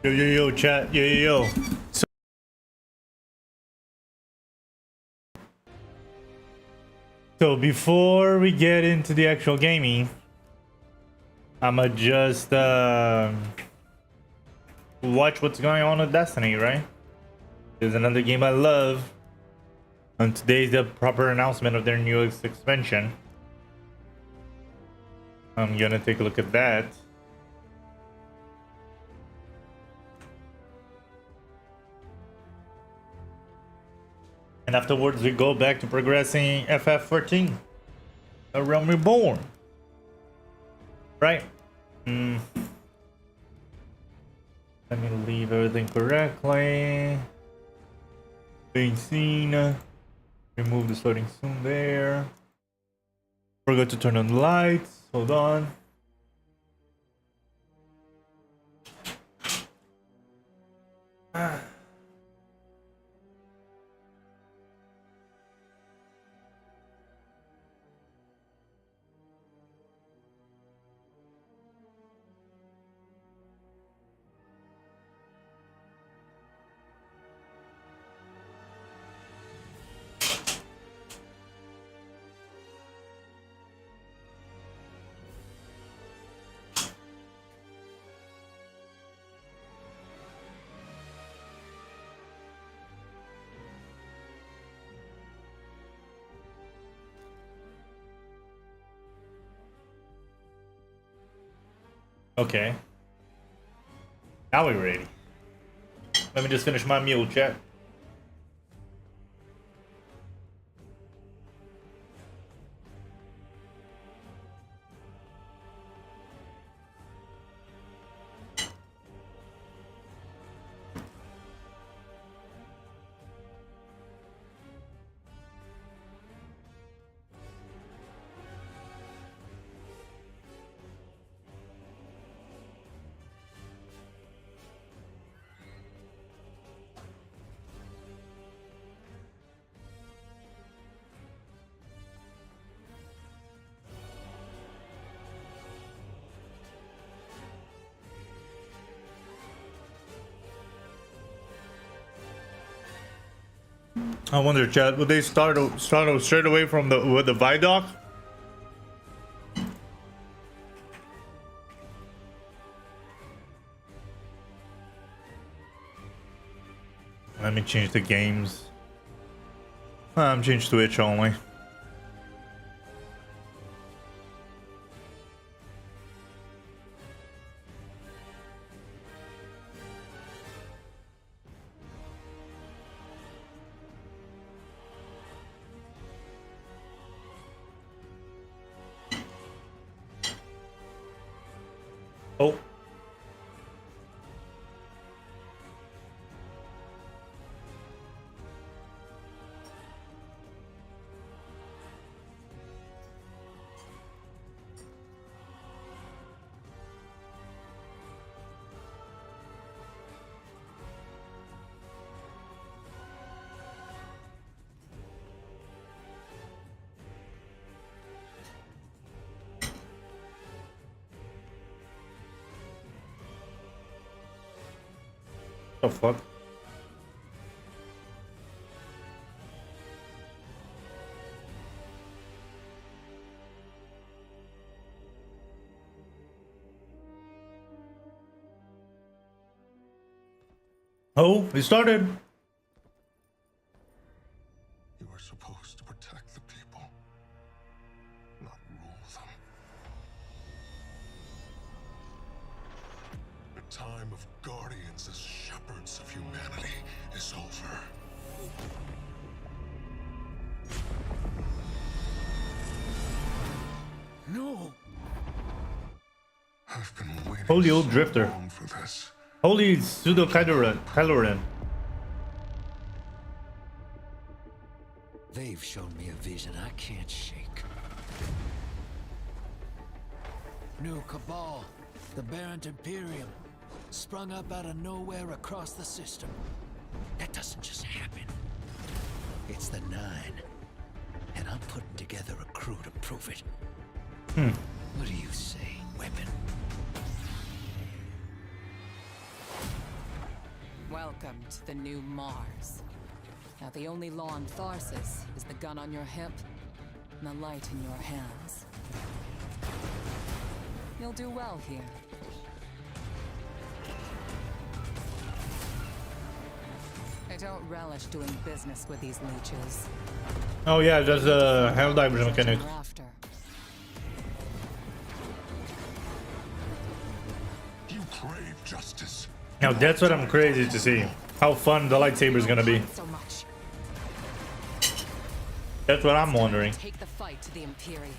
Yo, chat. Yo. So before we get into the actual gaming, I'ma just watch what's going on with Destiny, right? There's another game I love. And today's the proper announcement of their newest expansion. I'm gonna take a look at that. And afterwards we go back to progressing FF14. A Realm Reborn. Right? Let me leave everything correctly. Being seen. Remove the starting soon there. Forgot to turn on the lights. Hold on. Okay. Now we're ready. Let me just finish my meal, chat. I wonder, chat, would they start straight away from the Vidoc? Let me change the games. I'm changed to Twitch only. Oh. The fuck? Oh, it started. You are supposed to protect the people, not rule them. The time of guardians as shepherds of humanity is over. No! I've been waiting Holy old so drifter. long for this. Holy pseudo Kyloren. They've shown me a vision I can't shake. New Cabal, the Barrent Imperium, sprung up out of nowhere across the system. That doesn't just happen. It's the Nine, and I'm putting together a crew to prove it. What do you say, weapon? Welcome to the new Mars. Now the only law on Tharsis is the gun on your hip and the light in your hands. You'll do well here. I don't relish doing business with these leeches. Oh yeah, there's a hell diver mechanic. You crave justice. Now that's what I'm crazy to see. How fun the lightsaber is gonna be. So much. That's what I'm wondering. Take the fight to the Imperium.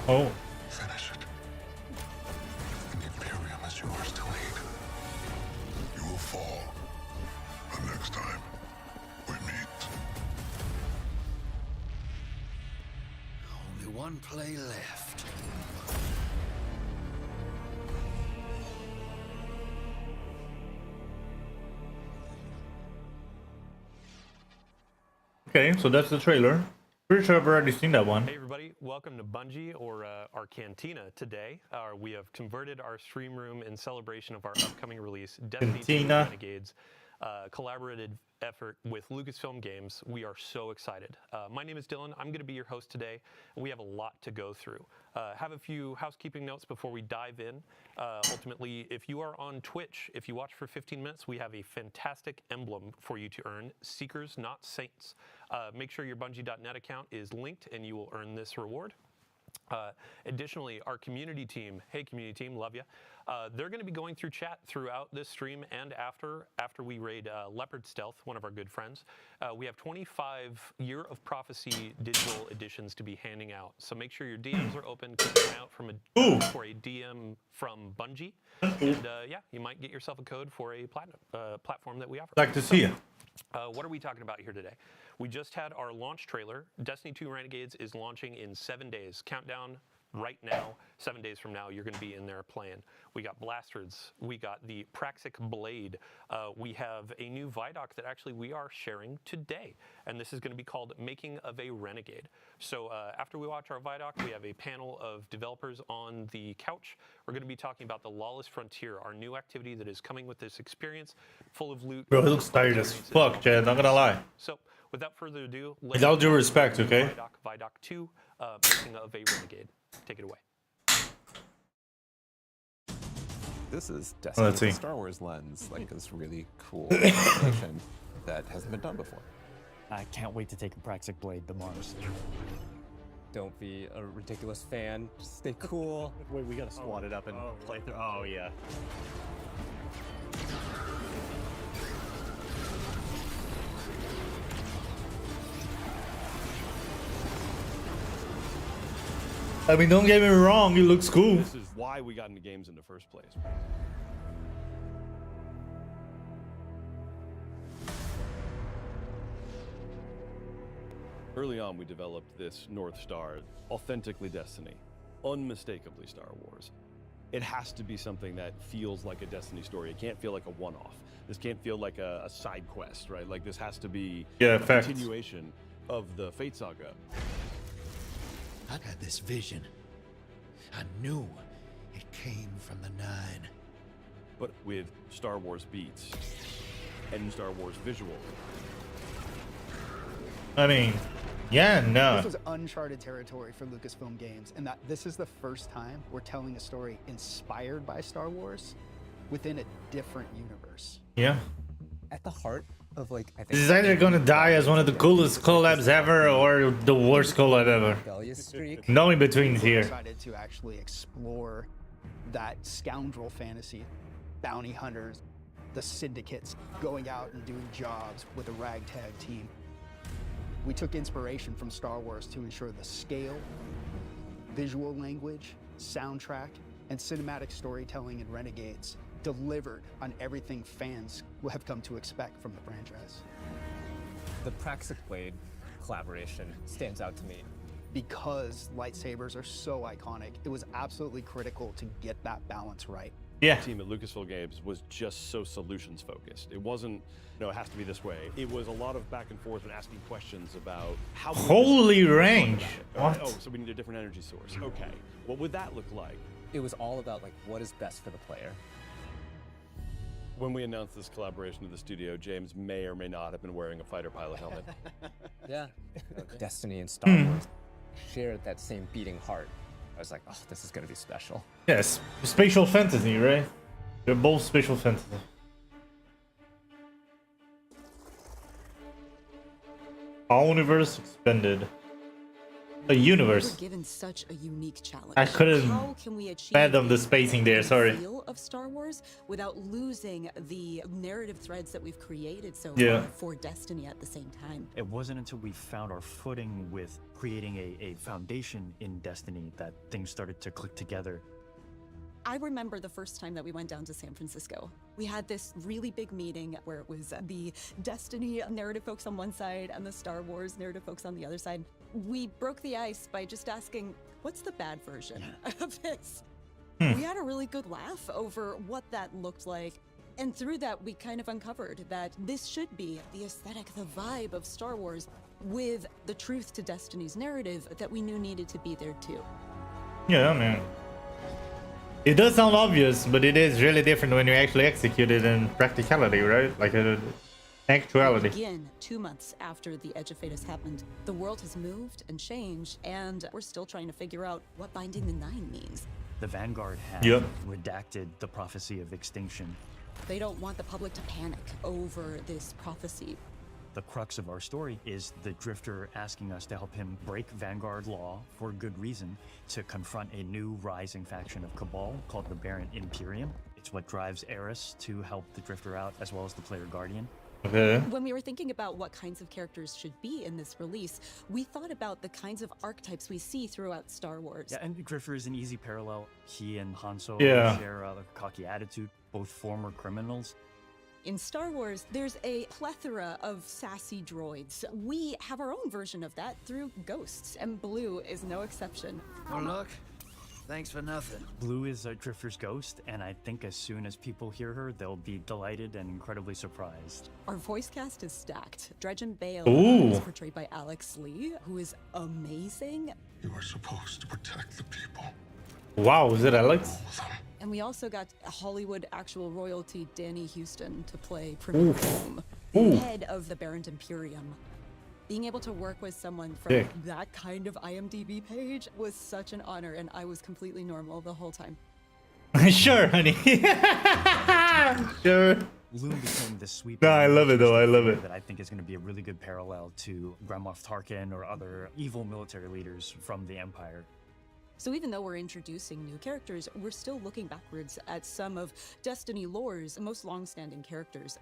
Oh. Finish it. And the Imperium is yours to lead. You will fall. The next time we meet. Only one play left. Okay, so that's the trailer. Pretty sure I've already seen that one. Hey everybody, welcome to Bungie, or our Cantina today. We have converted our stream room in celebration of our upcoming release, Destiny 2 Cantina. Renegades, collaborative effort with Lucasfilm Games. We are so excited. My name is Dylan. I'm going to be your host today, and we have a lot to go through. Have a few housekeeping notes before we dive in. Ultimately, if you are on Twitch, if you watch for 15 minutes, we have a fantastic emblem for you to earn, Seekers Not Saints. Make sure your Bungie.net account is linked and you will earn this reward. Additionally, our community team, hey community team, love you. They're going to be going through chat throughout this stream and after we raid Leopard Stealth, one of our good friends. We have 25 Year of Prophecy digital editions to be handing out. So make sure your DMs are open. Keep an eye out for a DM from Bungie. And yeah, you might get yourself a code for a platinum platform that we offer. Like to see you. What are we talking about here today? We just had our launch trailer. Destiny 2 Renegades is launching in 7 days. Countdown right now. 7 days from now, you're going to be in there playing. We got blasters. We got the Praxic Blade. We have a new Vidoc that actually we are sharing today. And this is going to be called Making of a Renegade. So after we watch our Vidoc, we have a panel of developers on the couch. We're going to be talking about the Lawless Frontier, our new activity that is coming with this experience, full of loot. Bro, he looks tired as fuck, Chad. Not gonna lie. So without further ado, With all due respect, okay? Vidoc 2, Making of a Renegade. Take it away. This is Destiny let's see. with a Star Wars lens, like this really cool animation that hasn't been done before. I can't wait to take a Praxic Blade to Mars. Don't be a ridiculous fan. Just stay cool. Wait, we gotta squat it up and play through. Oh, yeah. I mean, don't get me wrong, it looks cool. This is why we got into games in the first place. Early on, we developed this North Star, authentically Destiny, unmistakably Star Wars. It has to be something that feels like a Destiny story. It can't feel like a one-off. This can't feel like a side quest, right? Like this has to be a facts. continuation of the Fate Saga. I had this vision. I knew it came from the Nine. But with Star Wars beats and Star Wars visual. I mean, yeah, no. This was uncharted territory for Lucasfilm Games, and that this is the first time we're telling a story inspired by Star Wars within a different universe. Yeah. At the heart of like, I think This is either gonna die as one of the coolest collabs ever or the worst collab ever. rebellious streak. No in between We're here. excited to actually explore that scoundrel fantasy, bounty hunters, the syndicates going out and doing jobs with a ragtag team. We took inspiration from Star Wars to ensure the scale, visual language, soundtrack, and cinematic storytelling in Renegades delivered on everything fans will have come to expect from the franchise. The Praxic Blade collaboration stands out to me because lightsabers are so iconic, it was absolutely critical to get that balance right. Yeah. The team at Lucasfilm Games was just so solutions focused. It wasn't, it has to be this way. It was a lot of back and forth and asking questions about how. Holy range. What? Oh, so we need a different energy source. Okay, what would that look like? It was all about like what is best for the player. When we announced this collaboration with the studio, James may or may not have been wearing a fighter pilot helmet. Yeah. Destiny and Star Wars shared that same beating heart. I was like, oh, this is gonna be special. Yes, spatial fantasy, right? They're both spatial fantasy. All universe expanded. A universe. We're given such a unique challenge. I couldn't How can we achieve fathom the spacing there, sorry. feel of Star Wars without losing the narrative threads that we've created so Yeah. far for Destiny at the same time? It wasn't until we found our footing with creating a foundation in Destiny that things started to click together. I remember the first time that we went down to San Francisco. We had this really big meeting where it was the Destiny narrative folks on one side and the Star Wars narrative folks on the other side. We broke the ice by just asking, what's the bad version of this? We had a really good laugh over what that looked like. And through that, we kind of uncovered that this should be the aesthetic, the vibe of Star Wars with the truth to Destiny's narrative that we knew needed to be there too. Yeah, man. It does sound obvious, but it is really different when you actually execute it in practicality, right? Like actuality. Again, 2 months after the Edge of Fate has happened, the world has moved and changed, and we're still trying to figure out what Binding the Nine means. The Vanguard had redacted the prophecy of extinction. They don't want the public to panic over this prophecy. The crux of our story is the Drifter asking us to help him break Vanguard law for good reason to confront a new rising faction of Cabal called the Barren Imperium. It's what drives Eris to help the Drifter out as well as the Player Guardian. Okay. When we were thinking about what kinds of characters should be in this release, we thought about the kinds of archetypes we see throughout Star Wars. Yeah, and Drifter is an easy parallel. He and Han Solo share a cocky attitude, both former criminals. In Star Wars, there's a plethora of sassy droids. We have our own version of that through Ghosts, and Blue is no exception. Oh, look. Thanks for nothing. Blue is a Drifter's ghost, and I think as soon as people hear her, they'll be delighted and incredibly surprised. Our voice cast is stacked. Dredgen Bale is portrayed by Alex Lee, who is amazing. You are supposed to protect the people. Wow, is it Alex? And we also got Hollywood actual royalty Danny Houston to play Premier Boom, the head of the Barren Imperium. Being able to work with someone from that kind of IMDb page was such an honor, and I was completely normal the whole time. Sure, honey. Sure. Loom became this sweet. No, I love it though. I love it. That I think is going to be a really good parallel to Grand Moff Tarkin or other evil military leaders from the Empire. So even though we're introducing new characters, we're still looking backwards at some of Destiny lore's most long-standing characters.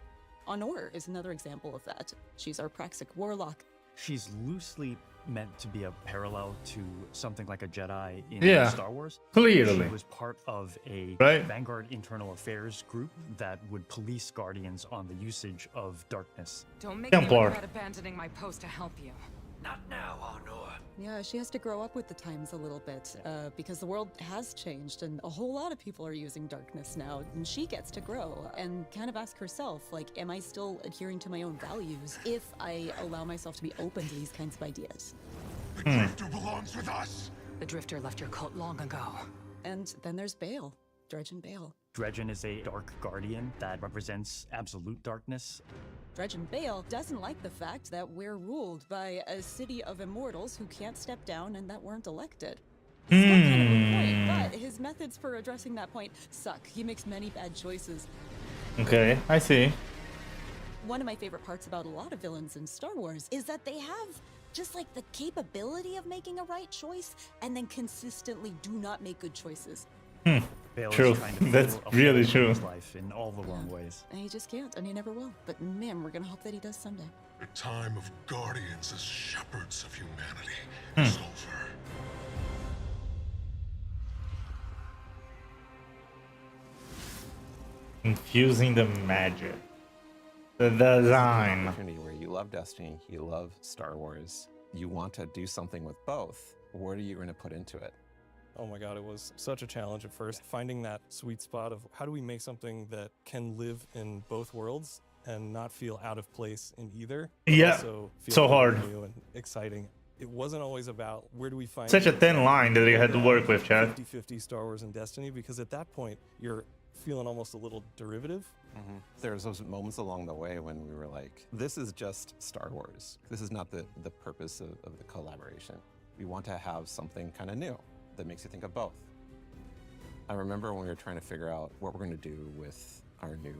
Honor is another example of that. She's our Praxic warlock. She's loosely meant to be a parallel to something like a Jedi in Star Wars. Clearly. She was part of a Vanguard internal affairs group that would police Guardians on the usage of darkness. Don't make me regret abandoning my post to help you. Not now, Honor. Yeah, she has to grow up with the times a little bit, because the world has changed and a whole lot of people are using darkness now, and she gets to grow and kind of ask herself, like, am I still adhering to my own values if I allow myself to be open to these kinds of ideas? The Drifter belongs with us. The Drifter left your cult long ago. And then there's Bale, Dredgen Bale. Dredgen is a dark guardian that represents absolute darkness. Dredgen Bale doesn't like the fact that we're ruled by a city of immortals who can't step down and that weren't elected. It's still kind of a point, but his methods for addressing that point suck. He makes many bad choices. Okay, I see. One of my favorite parts about a lot of villains in Star Wars is that they have just like the capability of making a right choice and then consistently do not make good choices. True. That's really true. His life in all the wrong ways. And he just can't, and he never will. But man, we're gonna hope that he does someday. The time of guardians as shepherds of humanity is over. Infusing the magic. The design. Opportunity where you love Destiny, you love Star Wars, you want to do something with both. what are you going to put into it? Oh my god, it was such a challenge at first, finding that sweet spot of how do we make something that can live in both worlds and not feel out of place in either. But Yeah, also feel so really hard. new and exciting. It wasn't always about where do we find Such a thin line that they had to work with, Chad. 50-50 Star Wars and Destiny, because at that point you're feeling almost a little derivative. There's those moments along the way when we were like, this is just Star Wars. This is not the purpose of the collaboration. We want to have something kind of new that makes you think of both. I remember when we were trying to figure out what we're going to do with our new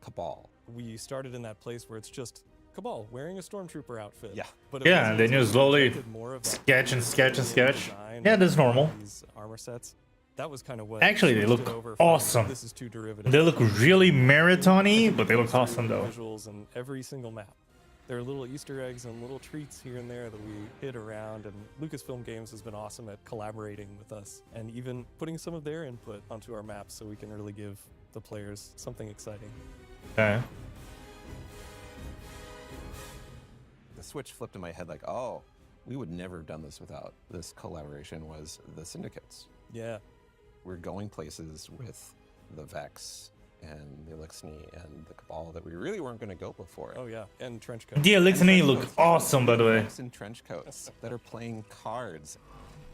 Cabal. We started in that place where it's just Cabal wearing a stormtrooper outfit. Yeah. But it Yeah, wasn't and then you until we slowly injected more of that sketch and sketch and sketch. design Yeah, that's normal. these armor sets. That was kind of what Actually, they switched look it over from, awesome. This is too derivative. They look really marathon-y, but they look awesome though. Visuals in every single map. There are little Easter eggs and little treats here and there that we hit around, and Lucasfilm Games has been awesome at collaborating with us and even putting some of their input onto our maps so we can really give the players something exciting. Okay. The switch flipped in my head like, oh, we would never have done this without this collaboration was the Syndicates. Yeah. We're going places with the Vex and the Elixni and the Cabal that we really weren't going to go before. Oh yeah, and trench coats. The Elixni look awesome, by the way. Vex in trench coats that are playing cards.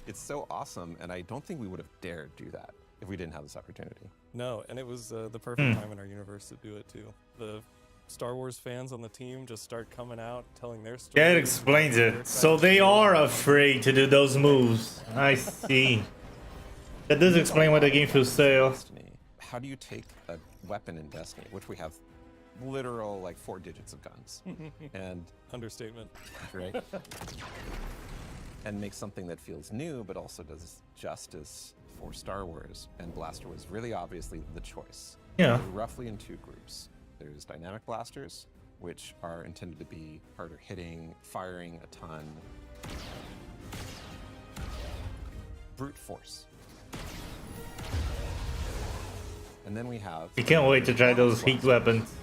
It's so awesome, and I don't think we would have dared do that if we didn't have this opportunity. No, and it was the perfect time in our universe to do it too. The Star Wars fans on the team just start coming out, telling their story. Yeah, it explains it. So they are afraid to do those moves. I see. That does explain why the game feels stale. Destiny. How do you take a weapon in Destiny, which we have literal like 4 digits of guns, and Understatement. right, and make something that feels new but also does justice for Star Wars? And Blaster was really obviously the choice. Yeah. We're roughly in 2 groups. There's dynamic blasters, which are intended to be harder hitting, firing a ton. Brute force. And then we have... You can't wait to try those heat weapons.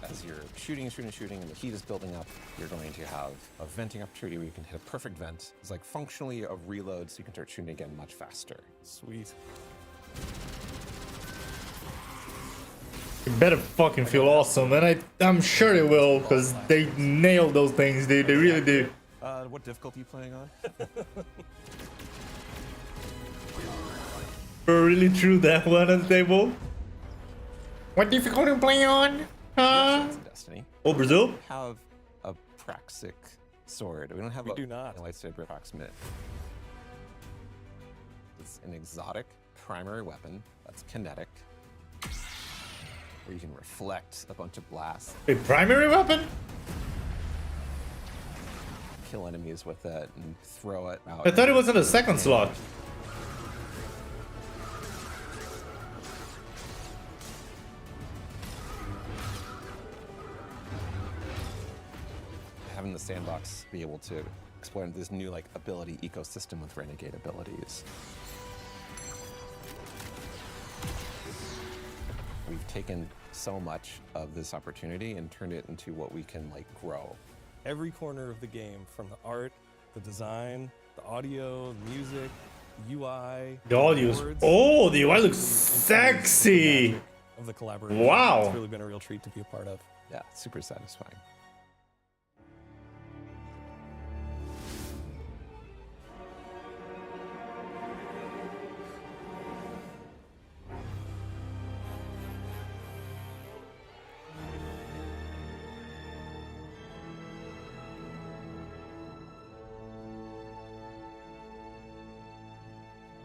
As you're shooting, and the heat is building up, you're going to have a venting opportunity where you can hit a perfect vent. It's like functionally a reload, so you can start shooting again much faster. Sweet. It better fucking feel awesome, and I'm sure it will, because they nailed those things, dude. They really do. What difficulty are you playing on? Really threw that one on the table. What difficulty you playing on? Destiny. Oh, Brazil? We have a Praxic sword. We don't have We do not. a lightsaber approximate. It's an exotic primary weapon that's kinetic, where you can reflect a bunch of blasts, A primary weapon? kill enemies with it, and throw it out. I thought it was in the second slot. Having the sandbox be able to explore this new like ability ecosystem with renegade abilities. We've taken so much of this opportunity and turned it into what we can like grow. Every corner of the game, from the art, the design, the audio, the music, UI, The audio's... words, Oh, the UI looks really encompass sexy. the magic of the collaboration. Wow. It's really been a real treat to be a part of. Yeah, super satisfying.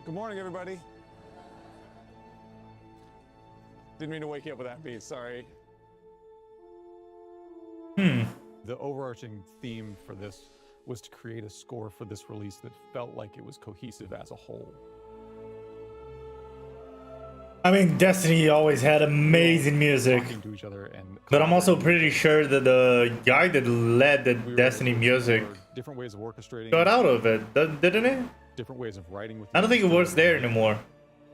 Good morning, everybody. Didn't mean to wake you up with that beat, sorry. The overarching theme for this was to create a score for this release that felt like it was cohesive as a whole. I mean, Destiny always had amazing music. Talking to each other and But I'm also pretty sure that the guy that led the we were Destiny able to music explore different ways of orchestrating, got out of it, didn't it? different ways of writing with I don't think it works there anymore.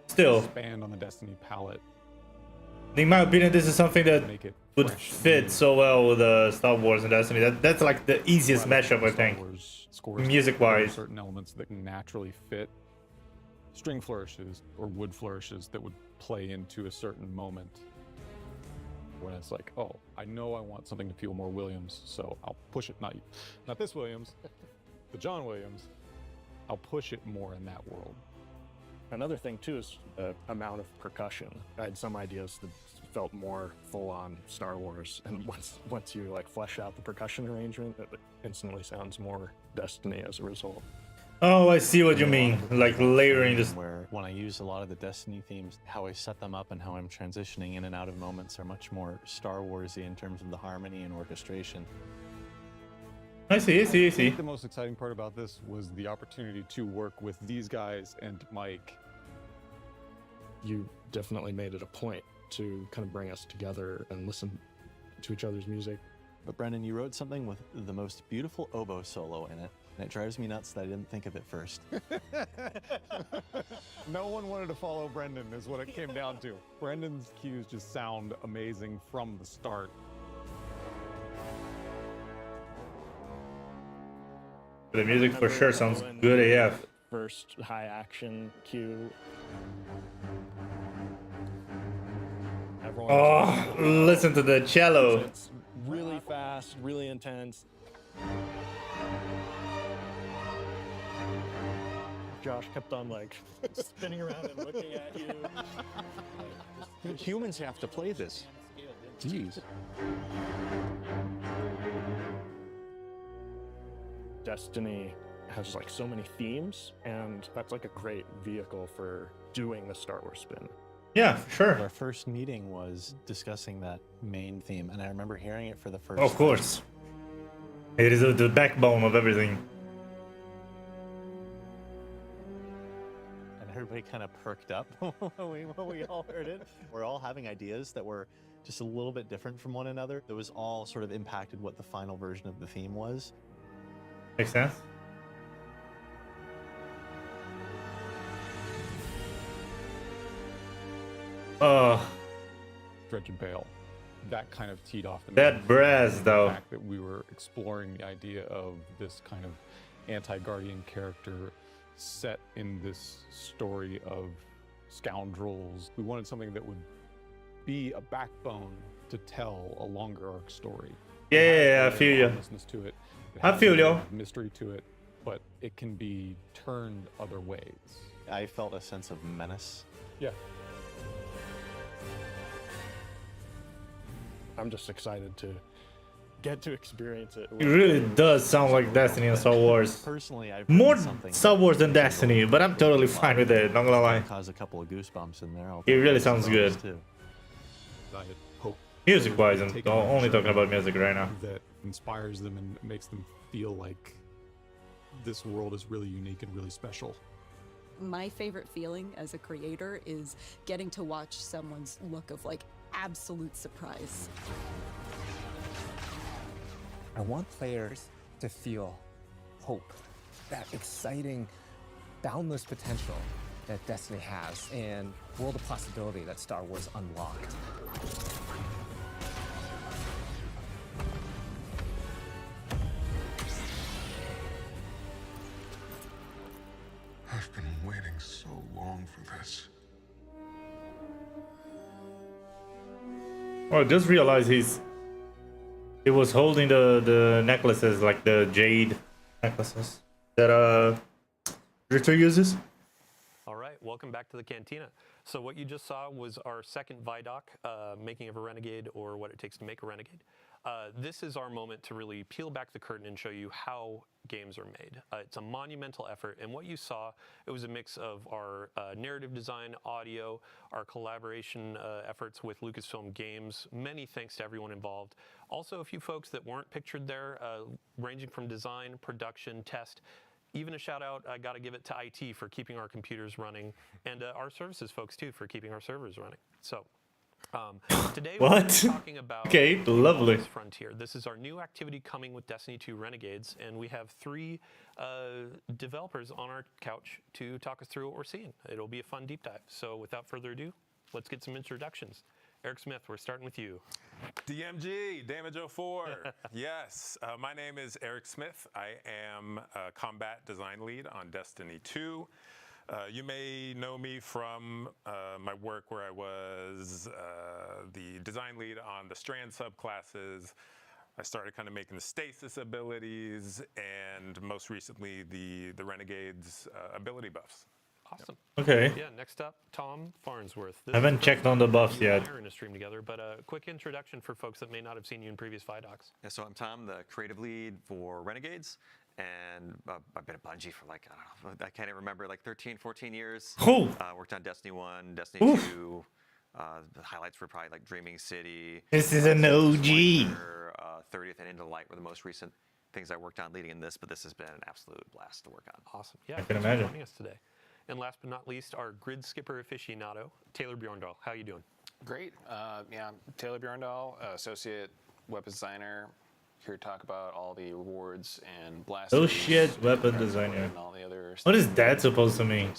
Still, expand on the Destiny palette, in my opinion, this is something that make it would fresh, fit so well with Star Wars and Destiny. That's like the easiest rather than mashup, I Star think. Wars scores Music-wise. certain elements that naturally fit string flourishes or wood flourishes that would play into a certain moment. When it's like, oh, I know I want something to feel more Williams, so I'll push it. Not this Williams, the John Williams. I'll push it more in that world. Another thing too is the amount of percussion. I had some ideas that felt more full-on Star Wars, and once you like flesh out the percussion arrangement, it instantly sounds more Destiny as a result. Oh, I see what you mean. Like layering this. Where when I use a lot of the Destiny themes, how I set them up and how I'm transitioning in and out of moments are much more Star Warsy in terms of the harmony and orchestration. I see. I think the most exciting part about this was the opportunity to work with these guys and Mike. You definitely made it a point to kind of bring us together and listen to each other's music. But Brendan, you wrote something with the most beautiful oboe solo in it, and it drives me nuts that I didn't think of it first. No one wanted to follow Brendan is what it came down to. Brendan's cues just sound amazing from the start. The music for sure sounds good AF. First high action cue. Oh, listen to the cello. It's really fast, really intense. Josh kept on like spinning around and looking at you. Humans have to play this. Jeez. Destiny has like so many themes, and that's like a great vehicle for doing the Star Wars spin. Yeah, for sure. Our first meeting was discussing that main theme, and I remember hearing it for the first Of course. It is the backbone of everything. And everybody kind of perked up when we all heard it. We're all having ideas that were just a little bit different from one another. That was all sort of impacted what the final version of the theme was. Makes sense. Dredge and Bale. That kind of teed off the That brass, though. The fact that we were exploring the idea of this kind of anti-Guardian character set in this story of scoundrels. We wanted something that would be a backbone to tell a longer arc story. Yeah, I feel you. To it. I feel you. Mystery to it, but it can be turned other ways. I felt a sense of menace. Yeah. I'm just excited to get to experience it. It really does sound like Destiny and Star Wars. Personally, I've more Star Wars than Destiny, but I'm totally fine with it. Not gonna lie. Cause a couple of goosebumps in there. It really sounds good. Too. I hope Music-wise, I'm only talking about music right now. That inspires them and makes them feel like this world is really unique and really special. My favorite feeling as a creator is getting to watch someone's look of like absolute surprise. I want players to feel hope, that exciting, boundless potential that Destiny has, and world of possibility that Star Wars unlocked. I've been waiting so long for this. Oh, I just realized he was holding the necklaces, like the jade necklaces that Richter uses. All right, welcome back to the Cantina. So what you just saw was our second Vidoc, making of a renegade, or what it takes to make a renegade. This is our moment to really peel back the curtain and show you how games are made. It's a monumental effort, and what you saw, it was a mix of our narrative design, audio, our collaboration efforts with Lucasfilm Games. Many thanks to everyone involved. Also, a few folks that weren't pictured there, ranging from design, production, test. Even a shout out, I gotta give it to IT for keeping our computers running, and our services folks too for keeping our servers running. So. Today we're talking about okay, lovely. Frontier. This is our new activity coming with Destiny 2 Renegades, and we have 3 developers on our couch to talk us through what we're seeing. It'll be a fun deep dive. So without further ado, let's get some introductions. Eric Smith, we're starting with you. DMG, Damage 04. Yes, my name is Eric Smith. I am a combat design lead on Destiny 2. You may know me from my work where I was the design lead on the Strand subclasses. I started kind of making the stasis abilities, and most recently the Renegades ability buffs. Awesome. Okay. Yeah, next up, Tom Farnsworth. I haven't checked on the buffs yet. We're in a stream together, but a quick introduction for folks that may not have seen you in previous Vidocs. Yeah, so I'm Tom, the creative lead for Renegades, and I've been at Bungie for like, I don't know, I can't even remember, like 13, 14 years. Cool. Worked on Destiny 1, Destiny Oof. 2. The highlights were probably like Dreaming City. This is an OG. 30th and Into the Light were the most recent things I worked on leading in this, but this has been an absolute blast to work on. Awesome. Yeah, I can thanks for imagine. joining us today. And last but not least, our grid skipper aficionado, Taylor Bjorndal. How you doing? Great. Yeah, Taylor Bjorndal, associate weapons designer, here to talk about all the rewards and blasters. Oh shit, weapon designer. And all the other What is that supposed to mean?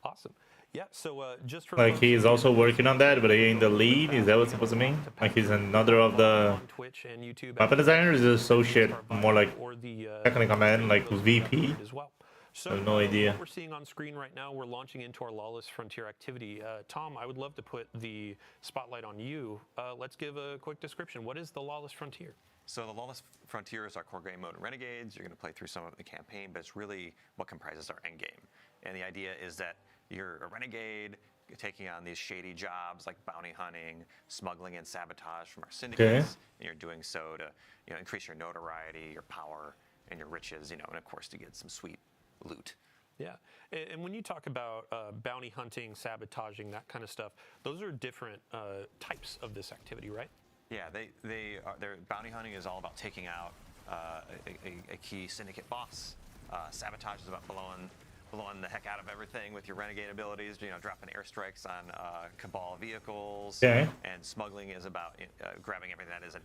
Awesome. Yeah, so just for Like he is also working on that, but he ain't the lead? Is that what's supposed to mean? Like he's another of the Twitch and YouTube weapon designers? Is associate more like or the technical command, like VP? as well. So I have no idea. What we're seeing on screen right now, we're launching into our Lawless Frontier activity. Tom, I would love to put the spotlight on you. Let's give a quick description. What is the Lawless Frontier? So the Lawless Frontier is our core game mode in Renegades. You're going to play through some of the campaign, but it's really what comprises our end game. And the idea is that you're a renegade, you're taking on these shady jobs like bounty hunting, smuggling, and sabotage from our syndicates. And you're doing so to increase your notoriety, your power, and your riches, and of course to get some sweet loot. Yeah, and when you talk about bounty hunting, sabotaging, that kind of stuff, those are different types of this activity, right? Yeah, their bounty hunting is all about taking out a key syndicate boss. Sabotage is about blowing the heck out of everything with your renegade abilities. Dropping airstrikes on Cabal vehicles. Okay. And smuggling is about grabbing everything that isn't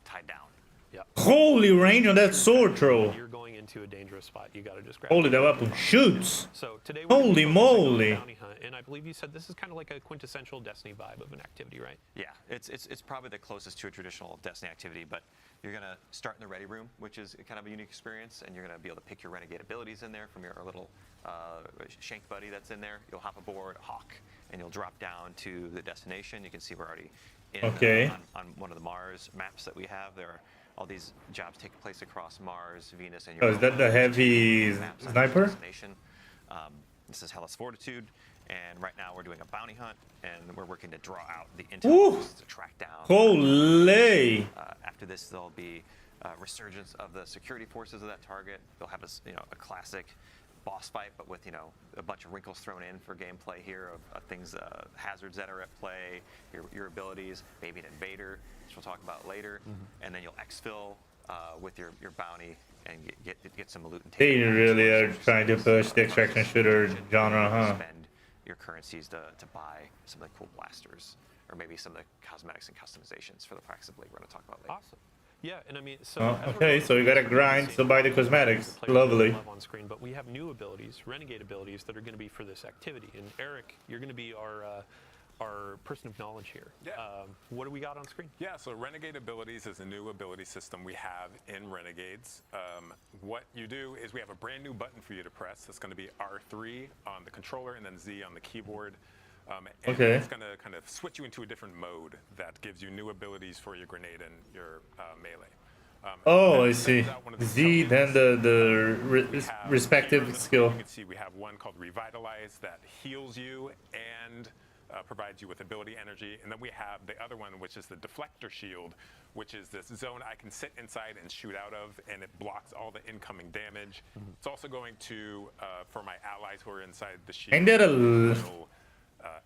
tied down. Yeah. Holy range on that sword throw. You're going into a dangerous spot. You got to just grab Holy, it. that weapon shoots. So today Holy moly. Bounty hunt, and I believe you said this is kind of like a quintessential Destiny vibe of an activity, right? Yeah, it's probably the closest to a traditional Destiny activity, but you're going to start in the ready room, which is kind of a unique experience, and you're going to be able to pick your renegade abilities in there from your little shank buddy that's in there. You'll hop aboard Hawk, and you'll drop down to the destination. You can see we're already in on one of the Mars maps that we have. There are all these jobs take place across Mars, Venus, and Oh, is that the heavy sniper? This is Hellas Fortitude, and right now we're doing a bounty hunt, and we're working to draw out the intel to track down. Holy! After this, there'll be resurgence of the security forces of that target. They'll have a classic boss fight, but with a bunch of wrinkles thrown in for gameplay here of things, hazards that are at play, your abilities, maybe an invader, which we'll talk about later, and then you'll exfil with your bounty and get some loot and take. They really are trying to push the extraction shooter genre, huh? Spend your currencies to buy some of the cool blasters, or maybe some of the cosmetics and customizations for the Practice Blade we're going to talk about later. Awesome. Yeah, and I mean, so okay, so you gotta grind to buy the cosmetics. Lovely. On screen, but we have new abilities, renegade abilities, that are going to be for this activity. And Eric, you're going to be our person of knowledge here. Yeah. What do we got on screen? Yeah, so Renegade Abilities is a new ability system we have in Renegades. What you do is we have a brand new button for you to press. It's going to be R3 on the controller and then Z on the keyboard. And it's going to kind of switch you into a different mode that gives you new abilities for your grenade and your melee. I see. Z, then the respective skill. You can see we have one called Revitalize that heals you and provides you with ability energy. And then we have the other one, which is the Deflector Shield, which is this zone I can sit inside and shoot out of, and it blocks all the incoming damage. It's also going to, for my allies who are inside the shield, Ain't that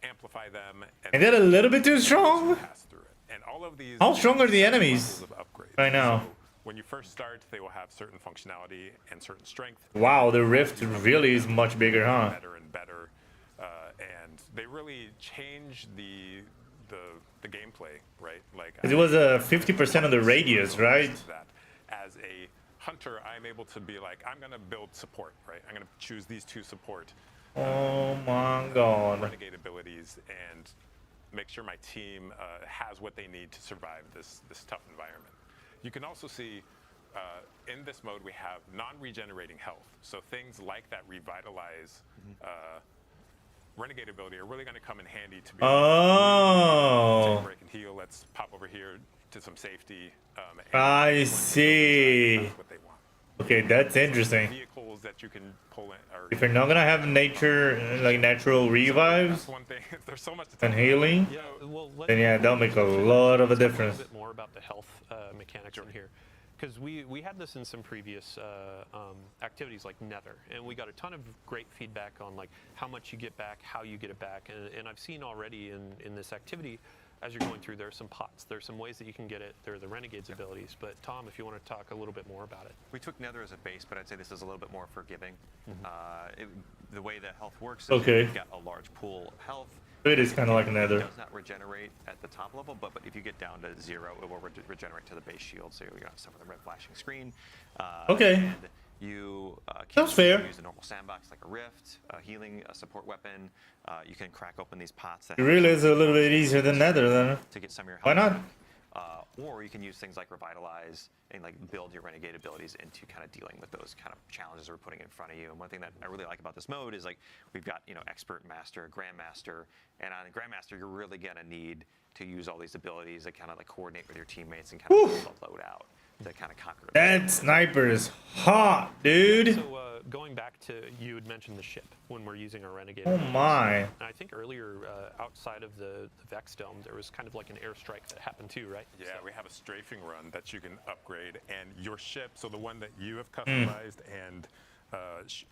amplify them. Ain't that a little bit too strong? And all of these How strong are the enemies right now? When you first start, they will have certain functionality and certain strength. Wow, the rift really is much bigger, huh? Better and better, and they really change the gameplay, right? Like It was 50% of the radius, right? That as a hunter, I'm able to be like, I'm gonna build support, right? I'm gonna choose these two support. Oh my god. Renegade abilities, and make sure my team has what they need to survive this tough environment. You can also see in this mode we have non-regenerating health. So things like that revitalize renegade ability are really going to come in handy to be able to take a break and heal. Let's pop over here to some safety. I see. That's what they want. Okay, that's interesting. Vehicles that you can pull in. If you're not gonna have nature, like natural revives One thing, there's so much to and healing, Yeah, well, then yeah, that'll make a lot of a difference. A bit more about the health mechanics in here, because we had this in some previous activities like Nether, and we got a ton of great feedback on like how much you get back, how you get it back, and I've seen already in this activity, as you're going through, there are some pots, there's some ways that you can get it, there are the Renegade's abilities, but Tom, if you want to talk a little bit more about it. We took Nether as a base, but I'd say this is a little bit more forgiving. The way that health works is you've got a large pool of health. It is kind of like Nether. It does not regenerate at the top level, but if you get down to 0, it will regenerate to the base shield, so you're going to suffer the red flashing screen. Okay. And you Sounds can fair. use a normal sandbox like a rift, healing, a support weapon. You can crack open these pots. That It really is a little bit easier than Nether, then. to get some of your Why health not? back. Or you can use things like Revitalize and like build your Renegade abilities into kind of dealing with those kind of challenges we're putting in front of you. And one thing that I really like about this mode is like we've got, you know, Expert, Master, Grandmaster, and on Grandmaster you're really gonna need to use all these abilities that kind of like coordinate with your teammates and kind of build a load out to kind of conquer it. That sniper is hot, dude. So going back to, you had mentioned the ship when we're using our Renegade. Oh my. And I think earlier outside of the Vex Dome, there was kind of like an airstrike that happened too, right? Yeah, we have a strafing run that you can upgrade, and your ship, so the one that you have customized and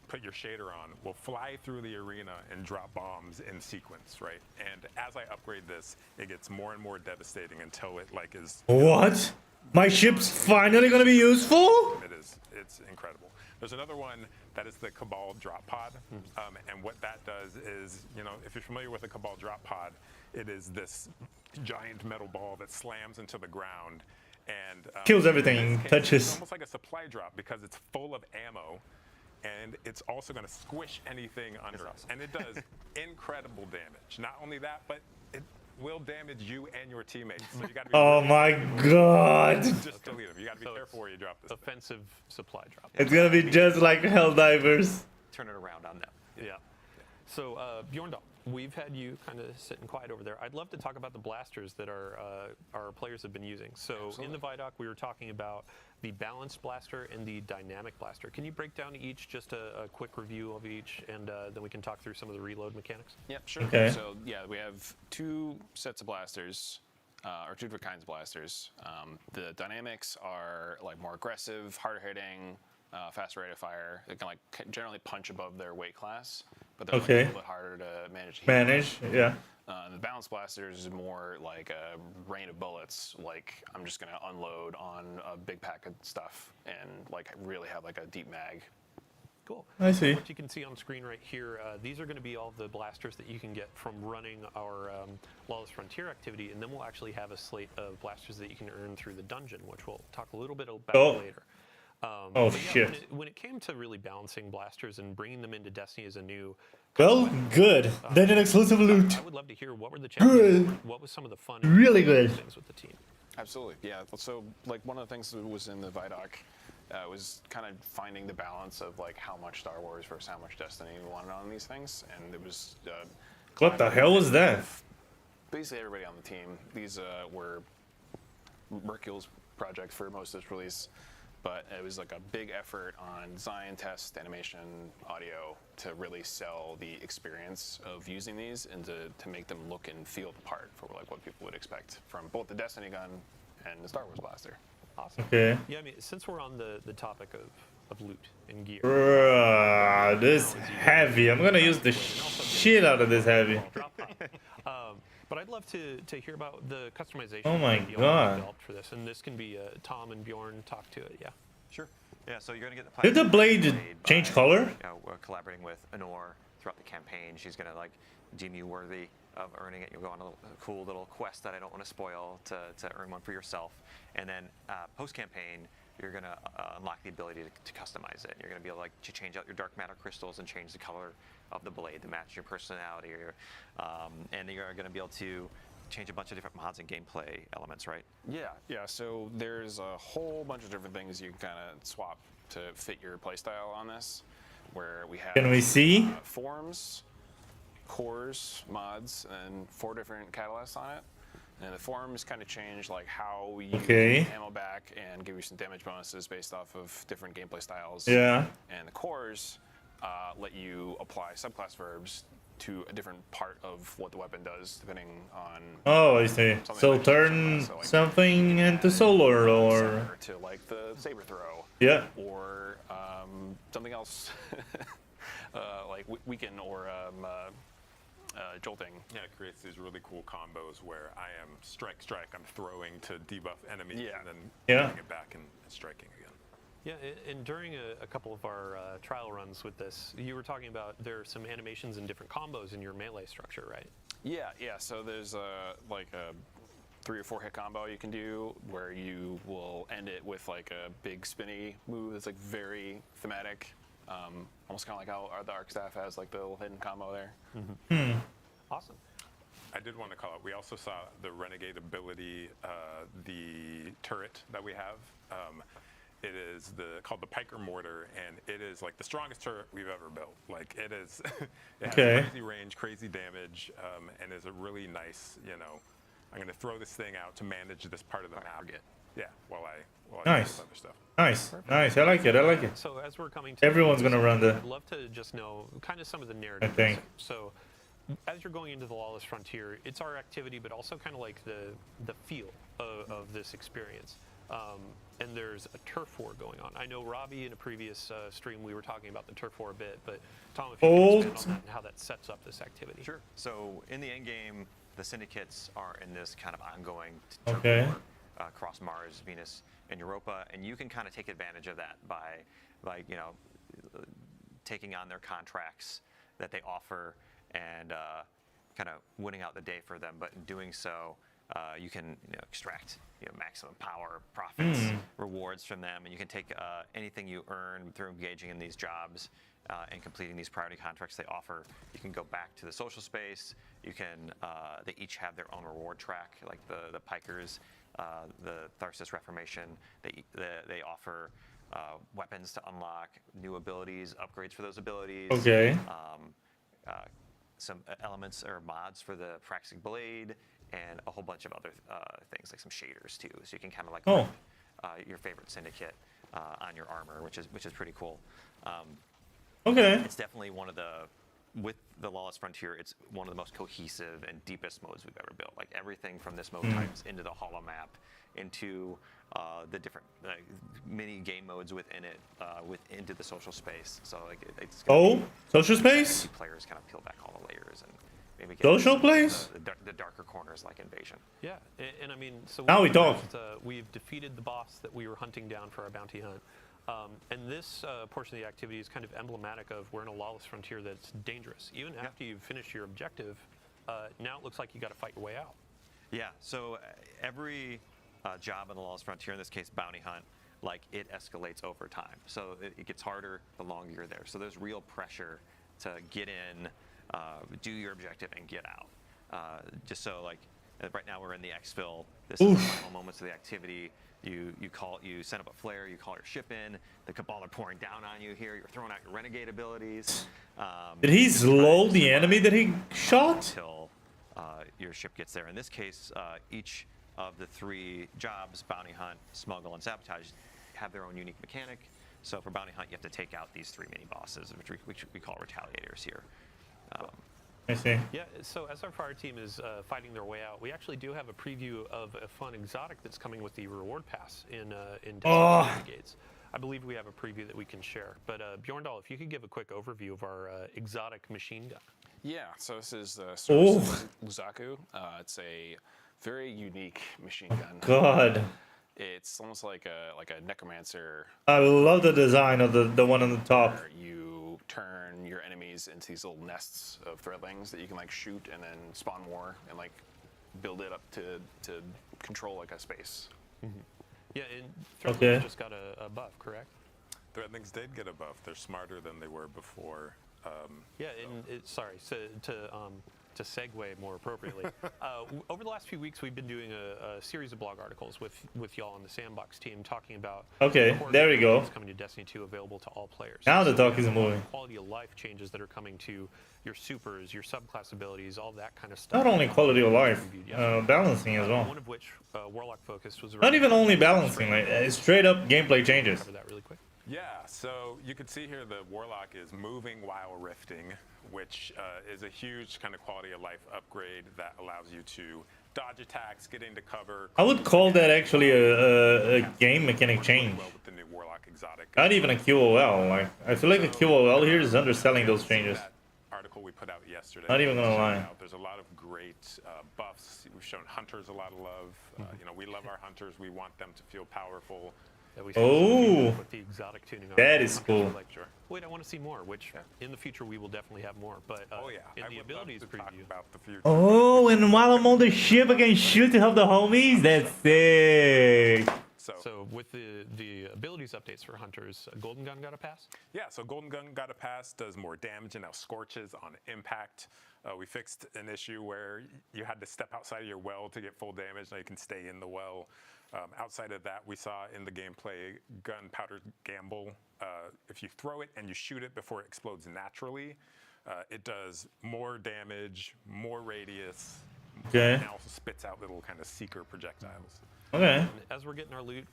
put your shader on, will fly through the arena and drop bombs in sequence, right? And as I upgrade this, it gets more and more devastating until it like is. What? My ship's finally gonna be useful? It is. It's incredible. There's another one that is the Cabal drop pod, and what that does is, you know, if you're familiar with a Cabal drop pod, it is this giant metal ball that slams into the ground and Kills everything in it this case, touches. It's almost like a supply drop because it's full of ammo, and it's also going to squish anything under us, and it does incredible damage. Not only that, but it will damage you and your teammates. So you got to be Oh really my god. just to lead them. You got to be careful where you drop this. Offensive supply drop. It's gonna be just like Helldivers. Turn it around on them. Yeah. So Bjorndal, we've had you kind of sitting quiet over there. I'd love to talk about the blasters that our players have been using. So in the Vidoc, we were talking about the balanced blaster and the dynamic blaster. Can you break down each, just a quick review of each, and then we can talk through some of the reload mechanics? Yep, sure. Okay. So yeah, we have 2 sets of blasters, or 2 different kinds of blasters. The dynamics are like more aggressive, harder hitting, faster rate of fire. They can like generally punch above their weight class, but they're like, a little bit harder to manage. Yeah. The balanced blasters is more like a rain of bullets. Like I'm just gonna unload on a big pack of stuff and like really have like a deep mag. Cool. I see. What you can see on screen right here, these are going to be all the blasters that you can get from running our Lawless Frontier activity, and then we'll actually have a slate of blasters that you can earn through the dungeon, which we'll talk a little bit about later. Oh But shit. when it came to really balancing blasters and bringing them into Destiny as a new, Well, good. Dungeon exclusive loot. I would love to hear what were the challenges, what was some of the fun, and Really good. things with the team. Absolutely, yeah. So like one of the things that was in the Vidoc was kind of finding the balance of like how much Star Wars versus how much Destiny we wanted on these things, and it was. What the hell was that? Basically, everybody on the team. These were Mercule's project for most of this release, but it was like a big effort on design, test, animation, audio to really sell the experience of using these and to make them look and feel the part for like what people would expect from both the Destiny gun and the Star Wars blaster. Awesome. Okay. Yeah, I mean, since we're on the topic of loot and gear. Bruh, this heavy. I'm gonna use the shit out of this heavy. But I'd love to hear about the customization. Oh my that you all God. developed for this, and this can be Tom and Bjorn talk to it. Yeah. Sure. Yeah. So you're gonna get the. Did the blade change color? You know, we're collaborating with Honor throughout the campaign. She's gonna like deem you worthy of earning it. You'll go on a cool little quest that I don't want to spoil to earn one for yourself. And then post-campaign, you're going to unlock the ability to customize it. You're going to be able to change out your dark matter crystals and change the color of the blade to match your personality. And you're going to be able to change a bunch of different mods and gameplay elements, right? Yeah. So there's a whole bunch of different things you can kind of swap to fit your playstyle on this. Where we have Can we see? Forms, cores, mods, and 4 different catalysts on it. And the forms kind of change like how you get ammo back and give you some damage bonuses based off of different gameplay styles. Yeah. And the cores let you apply subclass verbs to a different part of what the weapon does, depending on. Oh, I see. So turn something into solar or to like the saber throw. Yeah. Or something else, like weaken or jolting. Yeah, it creates these really cool combos where I am strike, I'm throwing to debuff enemies, and then getting it back and striking again. Yeah, and during a couple of our trial runs with this, you were talking about there are some animations and different combos in your melee structure, right? Yeah. So there's like a 3 or 4 hit combo you can do where you will end it with like a big spinny move that's like very thematic. Almost kind of like how the arc staff has like the little hidden combo there. Awesome. I did want to call out, we also saw the Renegade ability, the turret that we have. It is called the Piker Mortar, and it is like the strongest turret we've ever built. Like it is, it has crazy range, crazy damage, and is a really nice, I'm going to throw this thing out to manage this part of the map. Yeah, while I do this other stuff. Nice. I like it. So as we're coming to Everyone's gonna run the. I'd love to just know kind of some of the narrative. I think. So as you're going into the Lawless Frontier, it's our activity, but also kind of like the feel of this experience. And there's a turf war going on. I know Robbie in a previous stream we were talking about the turf war a bit, but Tom, if you can expand on that and how that sets up this activity. Sure. So in the end game, the syndicates are in this kind of ongoing turf war across Mars, Venus, and Europa, and you can kind of take advantage of that by taking on their contracts that they offer and kind of winning out the day for them. But in doing so, you can extract maximum power, profits, rewards from them, and you can take anything you earn through engaging in these jobs and completing these priority contracts they offer. You can go back to the social space. You can they each have their own reward track, like the Pikers, the Tharsis Reformation. They offer weapons to unlock, new abilities, upgrades for those abilities. Some elements or mods for the Praxic Blade, and a whole bunch of other things like some shaders too. So you can kind of like your favorite syndicate on your armor, which is pretty cool. It's definitely one of with the Lawless Frontier, it's one of the most cohesive and deepest modes we've ever built. Like everything from this mode types into the holo map, into the different mini game modes within it, into the social space. So like it's social space. Players kind of peel back all the layers and maybe get social place. The darker corners like Invasion. Yeah, and I mean, so now we talk. We've defeated the boss that we were hunting down for our bounty hunt. And this portion of the activity is kind of emblematic of we're in a lawless frontier that's dangerous. Even after you've finished your objective, now it looks like you got to fight your way out. Yeah, so every job in the lawless frontier, in this case bounty hunt, like it escalates over time. So it gets harder the longer you're there. So there's real pressure to get in, do your objective, and get out. Just so like right now we're in the exfil. This is the final moments of the activity. You set up a flare, you call your ship in, the Cabal are pouring down on you here, you're throwing out your renegade abilities. Did he slow the enemy that he shot? Until your ship gets there. In this case, each of the 3 jobs, bounty hunt, smuggle, and sabotage, have their own unique mechanic. So for bounty hunt, you have to take out these 3 mini bosses, which we call retaliators here. I see. Yeah, so as our fire team is fighting their way out, we actually do have a preview of a fun exotic that's coming with the reward pass in Destiny Renegades. I believe we have a preview that we can share. But Bjorndal, if you could give a quick overview of our exotic machine gun. Yeah, so this is the Source Luzaku. It's a very unique machine gun. God. It's almost like a necromancer. I love the design of the one on the top. Where you turn your enemies into these little nests of threadlings that you can like shoot and then spawn more and like build it up to control like a space. Yeah, and threadlings just got a buff, correct? Threadlings did get a buff. They're smarter than they were before. Yeah, and sorry, so to segue more appropriately. Over the last few weeks, we've been doing a series of blog articles with y'all on the Sandbox team talking about Okay, there we go. coming to Destiny 2 available to all players. Now the we talk have is a lot of moving. Quality of life changes that are coming to your supers, your subclass abilities, all that kind of stuff. Not only quality of life, Reviewed balancing as well. One of which Warlock focused was Not even only balancing, like straight up gameplay changes. Cover that really quick. Yeah, so you can see here the Warlock is moving while rifting, which is a huge kind of quality of life upgrade that allows you to dodge attacks, get into cover. I would call that actually a game mechanic change. With the new Warlock exotic. Not even a QOL. Like I feel like the QOL here is underselling those changes. Article we put out yesterday. Not even gonna lie. There's a lot of great buffs. We've shown hunters a lot of love. You know, we love our hunters. We want them to feel powerful. Oh, with the exotic tuning that is cool. like, wait, I want to see more, which in the future we will definitely have more. But in the abilities preview. About the future. Oh, and while I'm on the ship, I can shoot to help the homies. That's sick. So with the abilities updates for hunters, Golden Gun got a pass? Yeah, so Golden Gun got a pass, does more damage, and now scorches on impact. We fixed an issue where you had to step outside of your well to get full damage. Now you can stay in the well. Outside of that, we saw in the gameplay gunpowder gamble. If you throw it and you shoot it before it explodes naturally, it does more damage, more radius, and also spits out little kind of seeker projectiles. Okay. And as we're getting our loot,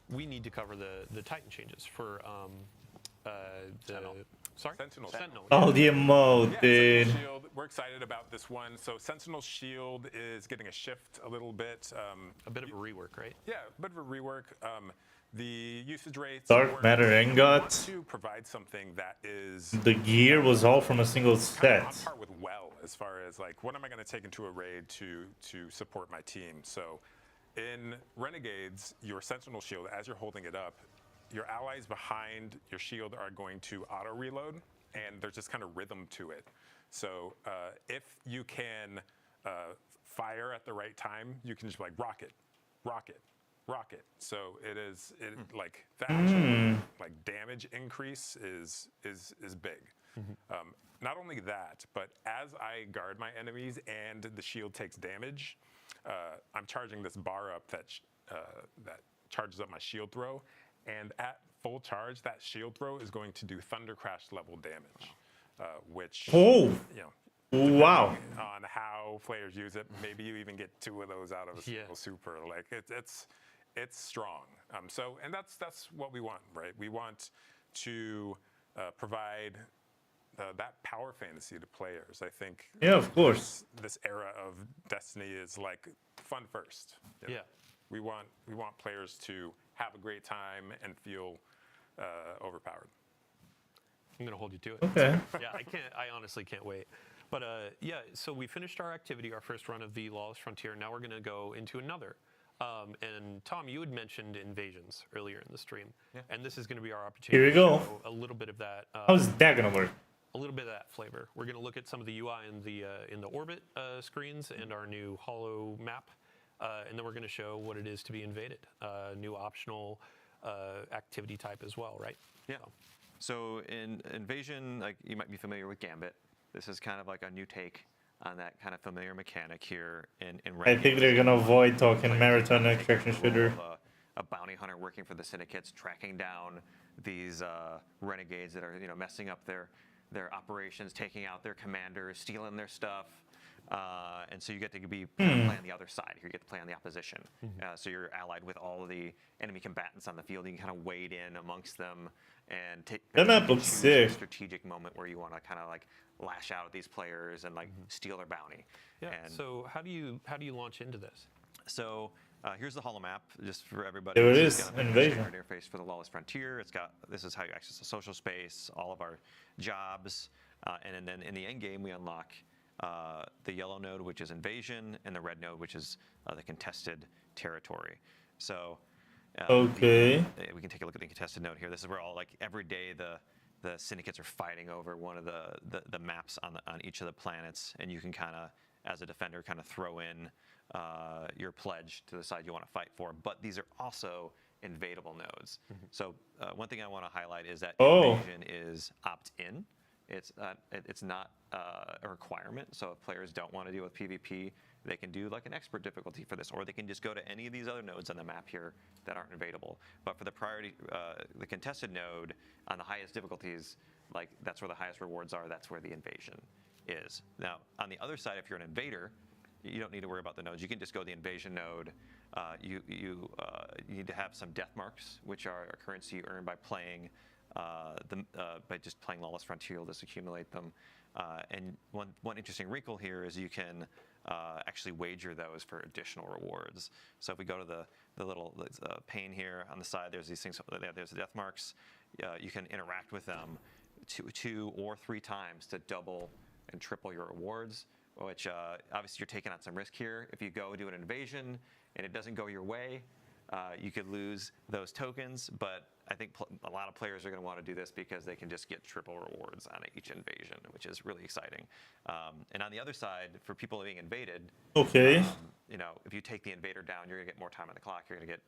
we need to cover the Titan changes for Sentinel. Oh, the emote, dude. Sentinel Shield, we're excited about this one. So Sentinel Shield is getting a shift a little bit. A bit of a rework, right? Yeah, a bit of a rework. The usage rates. Dark Matter Ingot. Want to provide something that is. The gear was all from a single On set. par with well, as far as like, what am I going to take into a raid to support my team? So, in Renegades, your Sentinel Shield, as you're holding it up, your allies behind your shield are going to auto reload, and there's just kind of rhythm to it. So if you can fire at the right time, you can just like rocket. So like the actual like damage increase is big. Not only that, but as I guard my enemies and the shield takes damage, I'm charging this bar up that charges up my shield throw. And at full charge, that shield throw is going to do Thunder Crash level damage, which, you know, Wow. on how players use it, maybe you even get 2 of those out of a single super. Like it's strong. And that's what we want, right? We want to provide that power fantasy to players. I think. Yeah, of course. This era of Destiny is like fun first. You know? Yeah. We want players to have a great time and feel overpowered. I'm gonna hold you to it. Okay. Yeah, I honestly can't wait. But yeah, so we finished our activity, our first run of the Lawless Frontier. Now we're gonna go into another. And Tom, you had mentioned invasions earlier in the stream, and this is gonna be our opportunity. Here we go. To show a little bit of that. How's that gonna work? A little bit of that flavor. We're gonna look at some of the UI in the orbit screens and our new holo map. And then we're going to show what it is to be invaded. New optional activity type as well, right? Yeah. So in Invasion, like you might be familiar with Gambit. This is kind of like a new take on that kind of familiar mechanic here in I think they're gonna avoid talking marathon extraction shooter. A bounty hunter working for the syndicates, tracking down these renegades that are messing up their operations, taking out their commanders, stealing their stuff. And so you get to be play on the other side. You get to play on the opposition. So you're allied with all of the enemy combatants on the field. You can kind of wade in amongst them and take That map looks sick. a strategic moment where you want to kind of like lash out at these players and like steal their bounty. Yeah. And So how do you launch into this? so here's the holo map, just for everybody. There it This is, got, like, a Invasion. standard interface for the Lawless Frontier. This is how you access the social space, all of our jobs, and then in the end game we unlock the yellow node, which is invasion, and the red node, which is the contested territory. So Okay. we can take a look at the contested node here. This is where all like every day the syndicates are fighting over one of the maps on each of the planets, and you can kind of, as a defender, kind of throw in your pledge to the side you want to fight for. But these are also invadable nodes. So one thing I want to highlight is that invasion is opt-in. It's not a requirement. So if players don't want to deal with PvP, they can do like an expert difficulty for this, or they can just go to any of these other nodes on the map here that aren't invadable. But for the priority, the contested node on the highest difficulties, like that's where the highest rewards are. That's where the invasion is. Now on the other side, if you're an invader, you don't need to worry about the nodes. You can just go to the invasion node. You need to have some death marks, which are a currency you earn by playing by just playing Lawless Frontier. You'll just accumulate them. And one interesting wrinkle here is you can actually wager those for additional rewards. So if we go to the little pane here on the side, there's these things. There's the death marks. You can interact with them two or three times to double and triple your rewards. Which obviously you're taking on some risk here. If you go do an invasion and it doesn't go your way, you could lose those tokens. But I think a lot of players are going to want to do this because they can just get triple rewards on each invasion, which is really exciting. And on the other side, for people being invaded, if you take the invader down, you're going to get more time on the clock. You're going to get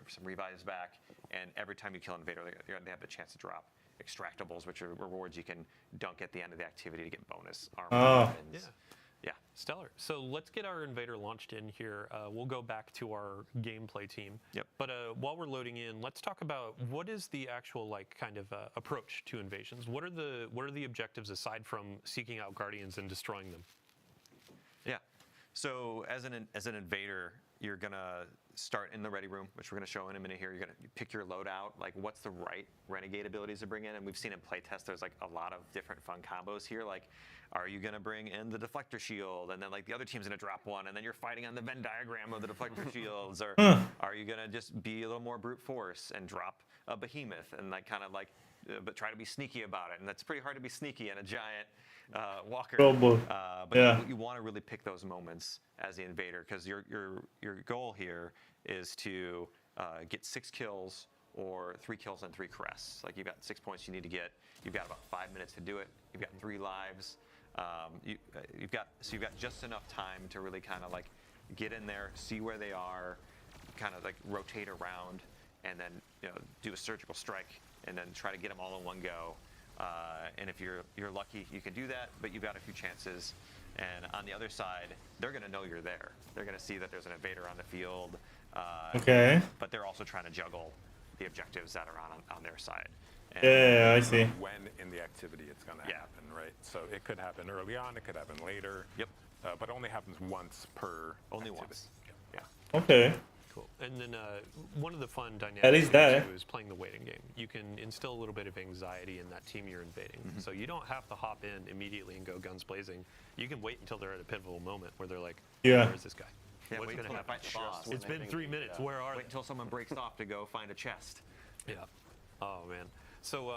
some revives back, and every time you kill an invader, they have the chance to drop extractables, which are rewards you can dunk at the end of the activity to get bonus armor. Yeah, stellar. So let's get our invader launched in here. We'll go back to our gameplay team. Yep. But while we're loading in, let's talk about what is the actual kind of approach to invasions. What are the objectives aside from seeking out guardians and destroying them? Yeah. So as an invader, you're gonna start in the ready room, which we're gonna show in a minute here. You're gonna pick your loadout, like what's the right renegade abilities to bring in, and we've seen in playtest there's like a lot of different fun combos here. Like, are you gonna bring in the deflector shield, and then like the other team's gonna drop one, and then you're fighting on the Venn diagram of the deflector shields, or are you gonna just be a little more brute force and drop a behemoth and like kind of like, but try to be sneaky about it? And that's pretty hard to be sneaky in a giant walker. But you want to really pick those moments as the invader, because your goal here is to get 6 kills or 3 kills and 3 caress. Like, you've got 6 points you need to get. You've got about 5 minutes to do it. You've got 3 lives. You've got just enough time to really kind of like get in there, see where they are, kind of like rotate around, and then do a surgical strike, and then try to get them all in one go. And if you're lucky, you can do that, but you've got a few chances. And on the other side, they're going to know you're there. They're going to see that there's an invader on the field. But they're also trying to juggle the objectives that are on their side. And I see. When in the activity it's going to happen, right? So it could happen early on, it could happen later. Yep. But only happens once per. Only once. Yeah. Okay. Cool. And then one of the fun dynamics At least that. is playing the waiting game. You can instill a little bit of anxiety in that team you're invading. So you don't have to hop in immediately and go guns blazing. You can wait until they're at a pivotal moment where they're like, where's this guy? Yeah, What's wait going to until happen? they fight the boss. It's been 3 minutes. Where are Wait until someone breaks off to go find a chest. Yeah. Oh, man. So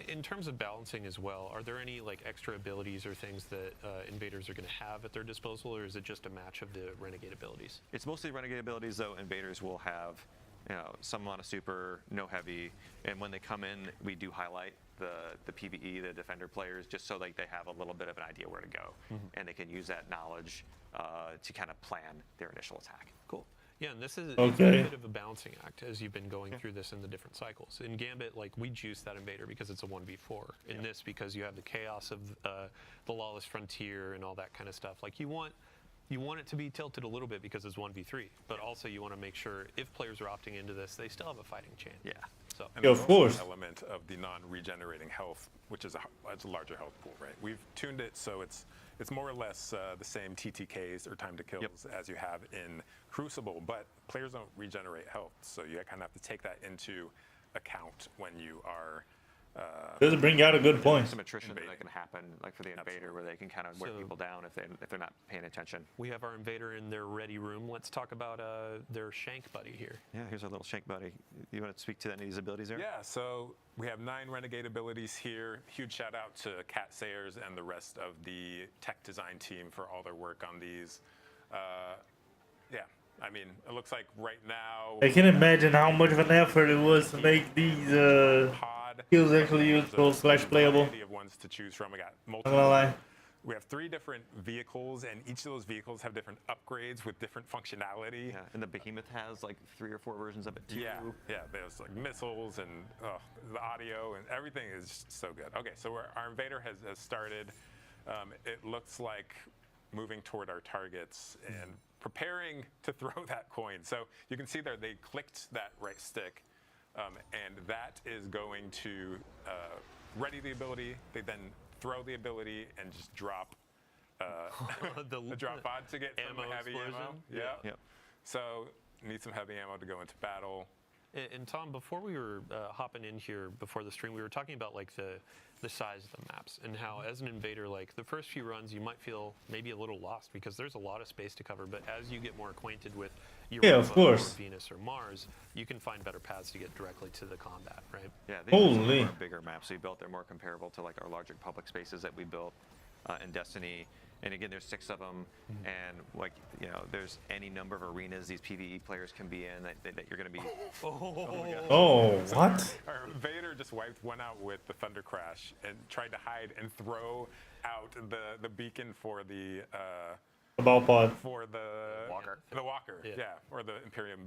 in terms of balancing as well, are there any like extra abilities or things that invaders are going to have at their disposal, or is it just a match of the renegade abilities? It's mostly renegade abilities, though. Invaders will have some amount of super, no heavy, and when they come in, we do highlight the PvE, the defender players, just so like they have a little bit of an idea where to go, and they can use that knowledge to kind of plan their initial attack. Cool. Yeah, and this is a bit of a balancing act as you've been going through this in the different cycles. In Gambit, like, we juice that invader because it's a 1v4. In this, because you have the chaos of the Lawless Frontier and all that kind of stuff. Like, you want it to be tilted a little bit because it's 1v3, but also you want to make sure if players are opting into this, they still have a fighting chance. Yeah. So. And there's also an element of the non-regenerating health, which is a larger health pool, right? We've tuned it so it's more or less the same TTKs or time to kills as you have in Crucible, but players don't regenerate health, so you kind of have to take that into account when you are. Doesn't bring out a good point. Some attrition that can happen, like for the invader, where they can kind of wear people down if they're not paying attention. We have our invader in their ready room. Let's talk about their shank buddy here. Yeah, here's our little shank buddy. You want to speak to any of these abilities there? Yeah, so we have 9 renegade abilities here. Huge shout out to Cat Sayers and the rest of the tech design team for all their work on these. Yeah, I mean, it looks like right now. I can imagine how much of an effort it was to make these skills actually useful / playable. Of ones to choose from. We got Not gonna lie. we have 3 different vehicles, and each of those vehicles have different upgrades with different functionality. Yeah, and the Behemoth has like 3 or 4 versions of it too. Yeah, there's like missiles and the audio and everything is just so good. Okay, so our invader has started. It looks like moving toward our targets and preparing to throw that coin. So you can see there they clicked that right stick, and that is going to ready the ability. They then throw the ability and just drop the drop pod to get some heavy ammo. Yeah. So need some heavy ammo to go into battle. And Tom, before we were hopping in here before the stream, we were talking about like the size of the maps and how as an invader, like the first few runs, you might feel maybe a little lost because there's a lot of space to cover. But as you get more acquainted with of course, Venus or Mars, you can find better paths to get directly to the combat, right? Yeah, Holy. More bigger maps. So we built they're more comparable to like our larger public spaces that we built in Destiny. And again, there's 6 of them, and like there's any number of arenas these PvE players can be in that you're going to be. Oh, so what? Our invader just wiped one out with the Thunder Crash and tried to hide and throw out the beacon for the ball pod. For the Walker. The Walker, yeah, or the Imperium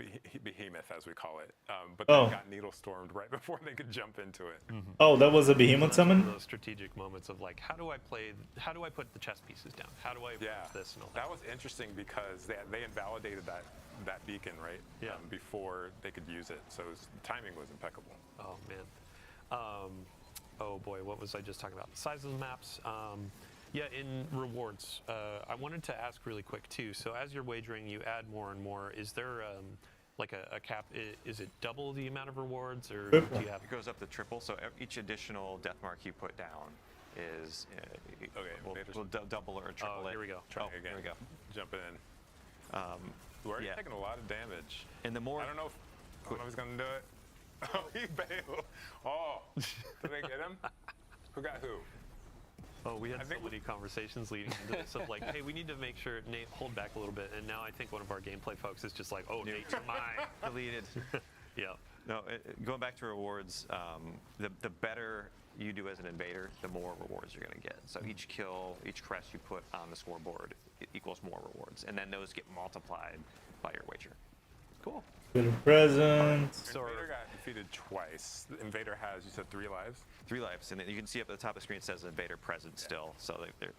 Behemoth as we call it. But Oh. they got needle stormed right before they could jump into it. Oh, that was a behemoth That's one summon? of those strategic moments of like, how do I put the chess pieces down? How do I approach this and all that? That was interesting because they invalidated that beacon right before they could use it. So the timing was impeccable. Oh man. Oh boy, what was I just talking about? The size of the maps. Yeah, in rewards, I wanted to ask really quick too. So as you're wagering, you add more and more. Is there like a cap? Is it double the amount of rewards, or do you have? It goes up to triple. So each additional death mark you put down is will double or triple it. Here we go. Trying again. Here we go. Jumping in. We're already taking a lot of damage. And the more I don't know if he's gonna do it. Oh, he bailed. Oh, did they get him? Who got who? Oh, we had so many conversations leading into this of like, hey, we need to make sure Nate hold back a little bit. And now I think one of our gameplay folks is just like, oh, Nate, you're mine. Deleted. Yeah. No, going back to rewards, the better you do as an invader, the more rewards you're going to get. So each kill, each crest you put on the scoreboard equals more rewards. And then those get multiplied by your wager. Cool. Bit of presents. So Invader got defeated twice. The Invader has, you said, 3 lives? 3 lives, and then you can see up at the top of the screen it says Invader present still. So they're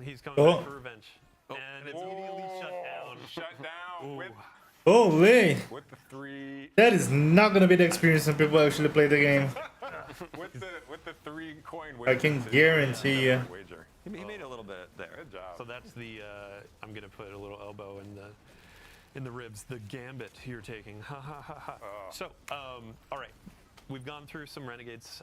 he's coming back for revenge. And it's immediately shut down. Shut down with Holy! the 3. That is not gonna be the experience when people actually play the game. with the 3 coin. I can guarantee you. Wager. He made a little bit there. Good job. So that's the. I'm gonna put a little elbow in the ribs. The gambit you're taking. Ha ha ha ha. So, all right, we've gone through some Renegades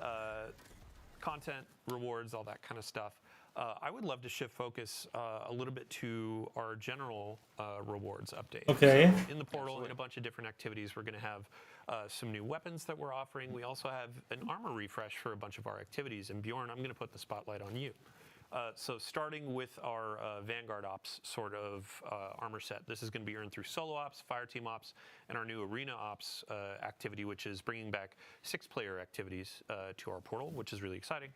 content, rewards, all that kind of stuff. I would love to shift focus a little bit to our general rewards update. Okay. So in the portal, in a bunch of different activities, we're going to have some new weapons that we're offering. We also have an armor refresh for a bunch of our activities. And Bjorn, I'm going to put the spotlight on you. So starting with our Vanguard Ops sort of armor set, this is going to be earned through Solo Ops, Fireteam Ops, and our new Arena Ops activity, which is bringing back 6-player activities to our portal, which is really exciting.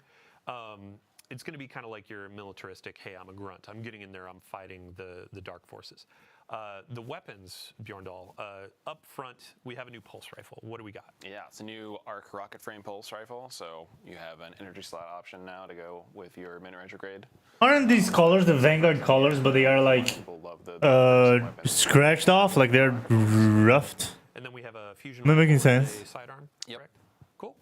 It's going to be kind of like your militaristic, hey, I'm a grunt. I'm getting in there. I'm fighting the dark forces. The weapons, Bjorndal, up front, we have a new pulse rifle. What do we got? Yeah, it's a new arc rocket frame pulse rifle. So you have an energy slot option now to go with your mid-range grade. Aren't these colors the Vanguard colors, but they are like scratched off, like they're roughed? And then we have a fusion. Am I making rifle with sense? a sidearm. Yep. Correct. Cool.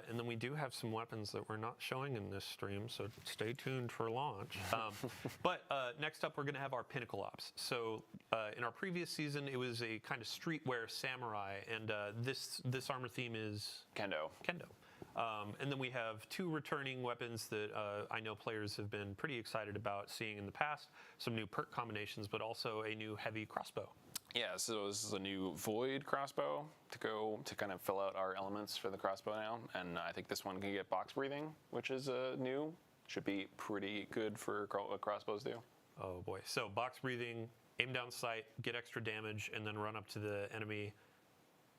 And then we do have some weapons that we're not showing in this stream, so stay tuned for launch. But next up, we're going to have our Pinnacle Ops. So in our previous season, it was a kind of streetwear samurai, and this armor theme is Kendo. And then we have 2 returning weapons that I know players have been pretty excited about seeing in the past. Some new perk combinations, but also a new heavy crossbow. Yeah, so this is a new Void crossbow to kind of fill out our elements for the crossbow now. And I think this one can get box breathing, which is new. Should be pretty good for what crossbows do. Oh boy. So box breathing, aim down sight, get extra damage, and then run up to the enemy.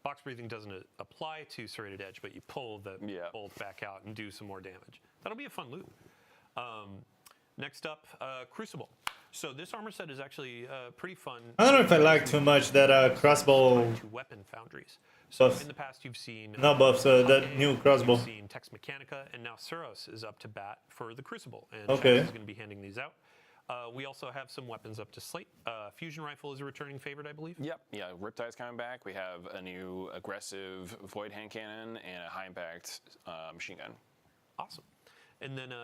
Box breathing doesn't apply to Serrated Edge, but you pull the bolt back out and do some more damage. That'll be a fun loot. Next up, Crucible. So this armor set is actually pretty fun. I don't know if I like too much that crossbow. To weapon foundries. So Buffs. in the past, you've seen Not buffs, that new crossbow. You've seen Tex Mechanica, and now Suros is up to bat for the Crucible, and Okay. Shax is going to be handing these out. We also have some weapons up to slate. Fusion rifle is a returning favorite, I believe. Yep, yeah, Riptide's coming back. We have a new aggressive Void hand cannon and a high impact machine gun. Awesome. And then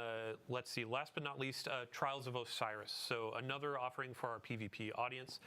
let's see, last but not least, Trials of Osiris. So another offering for our PvP audience.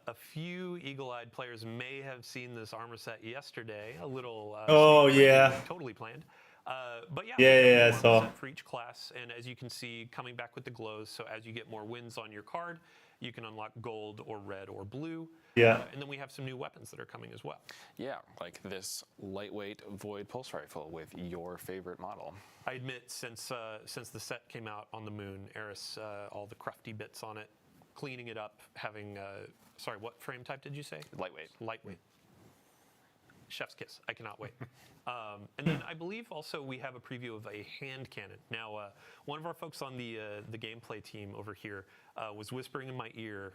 A few eagle-eyed players may have seen this armor set yesterday. A little Oh, sneak preview, yeah. Totally planned. But yeah, Yeah, we have yeah, I a saw. set for each class, and as you can see, coming back with the glows. So as you get more wins on your card, you can unlock gold or red or blue. Yeah. And then we have some new weapons that are coming as well. Yeah, like this lightweight Void pulse rifle with your favorite model. I admit, since the set came out on the moon, Eris, all the crufty bits on it, cleaning it up, having sorry, what frame type did you say? Lightweight. Lightweight. Chef's kiss. I cannot wait. And then I believe also we have a preview of a hand cannon. Now, one of our folks on the gameplay team over here was whispering in my ear,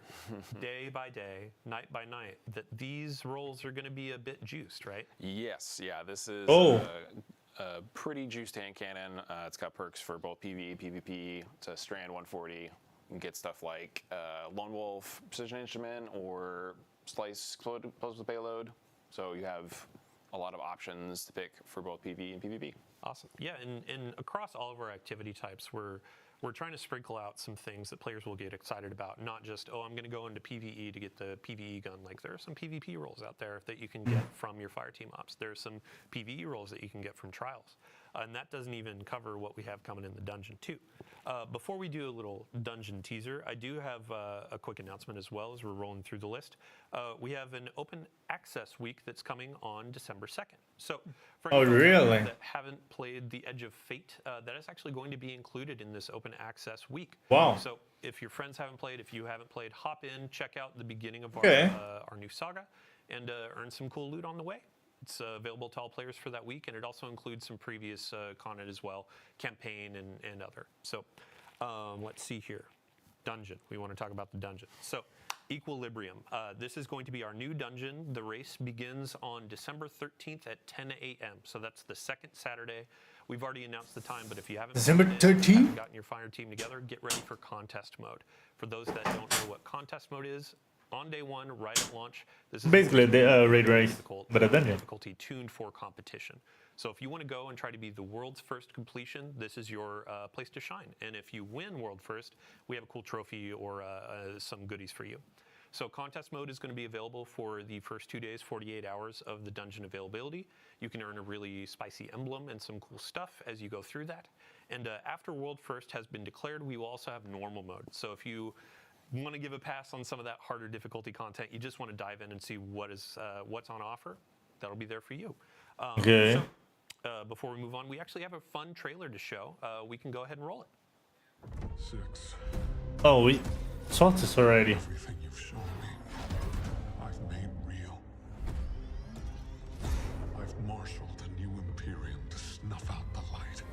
day by day, night by night, that these rolls are going to be a bit juiced, right? Yes, yeah, this is Oh. a pretty juiced hand cannon. It's got perks for both PvE, PvP. It's a strand 140. You can get stuff like Lone Wolf, Precision Instrument, or Slice Explosive Payload. So you have a lot of options to pick for both PvE and PvP. Awesome. Yeah, and across all of our activity types, we're trying to sprinkle out some things that players will get excited about. Not just, oh, I'm going to go into PvE to get the PvE gun. Like, there are some PvP roles out there that you can get from your Fireteam ops. There's some PvE roles that you can get from Trials. And that doesn't even cover what we have coming in the dungeon, too. Before we do a little dungeon teaser, I do have a quick announcement as well as we're rolling through the list. We have an open access week that's coming on December 2nd. So, for Oh, any folks really? that haven't played The Edge of Fate, that is actually going to be included in this open access week. Wow. So, if your friends haven't played, if you haven't played, hop in, check out the beginning of Okay. our new saga, and earn some cool loot on the way. It's available to all players for that week, and it also includes some previous content as well, campaign and other. So let's see here. Dungeon. We want to talk about the dungeon. So Equilibrium. This is going to be our new dungeon. The race begins on December 13th at 10 a.m. So that's the second Saturday. We've already announced the time, but if you haven't December played it, 13th? haven't gotten your fire team together, get ready for contest mode. For those that don't know what contest mode is, on day one, right at launch, this is Basically the raid race, difficult, but a dungeon. difficulty tuned for competition. So if you want to go and try to be the world's first completion, this is your place to shine. And if you win world first, we have a cool trophy or some goodies for you. So contest mode is going to be available for the first 2 days, 48 hours of the dungeon availability. You can earn a really spicy emblem and some cool stuff as you go through that. And after world first has been declared, we will also have normal mode. So if you want to give a pass on some of that harder difficulty content, you just want to dive in and see what's on offer, that'll be there for you. Okay. So, before we move on, we actually have a fun trailer to show. We can go ahead and roll it. 6. Oh, we saw this already. Everything you've shown me, I've made real. I've marshaled a new Imperium to snuff out the light.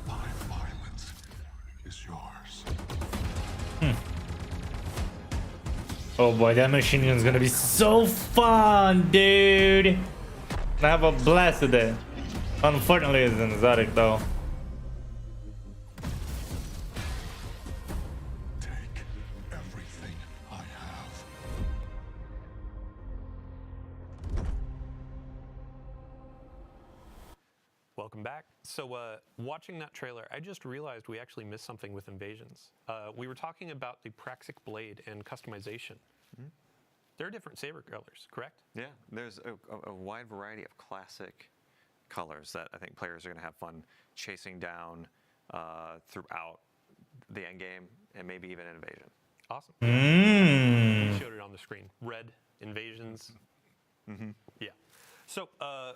My violence is yours. Oh boy, that machine gun's gonna be so fun, dude. I have a blast with it. Unfortunately, it's an exotic though. Take everything I have. Welcome back. So watching that trailer, I just realized we actually missed something with Invasions. We were talking about the Praxic Blade and customization. There are different saber colors, correct? Yeah, there's a wide variety of classic colors that I think players are going to have fun chasing down throughout the end game and maybe even Invasion. Awesome. Mm. We showed it on the screen. Red, Invasions. Yeah. So,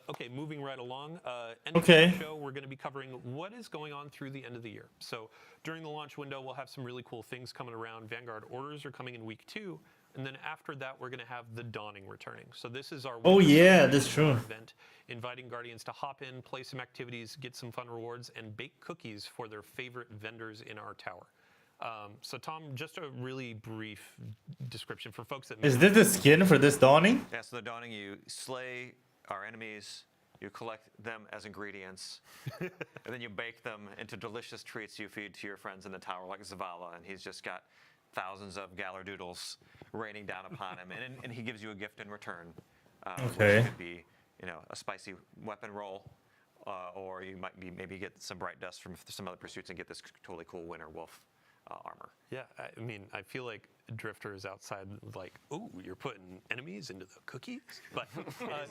okay, moving right along. End of the show, we're going to be covering what is going on through the end of the year. So, during the launch window, we'll have some really cool things coming around. Vanguard orders are coming in week 2. And then after that, we're going to have the Dawning returning. So this is our Oh winter yeah, celebration that's true. event, inviting Guardians to hop in, play some activities, get some fun rewards, and bake cookies for their favorite vendors in our tower. So Tom, just a really brief description for folks that Is this the skin for this Dawning? Yeah, so the Dawning, you slay our enemies, you collect them as ingredients, and then you bake them into delicious treats you feed to your friends in the tower, like Zavala, and he's just got thousands of Galardoodles raining down upon him, and he gives you a gift in return, Okay. which could be, you know, a spicy weapon roll, or you might be maybe get some bright dust from some other pursuits and get this totally cool Winter Wolf armor. Yeah, I mean, I feel like Drifter is outside, like, ooh, you're putting enemies into the cookies? But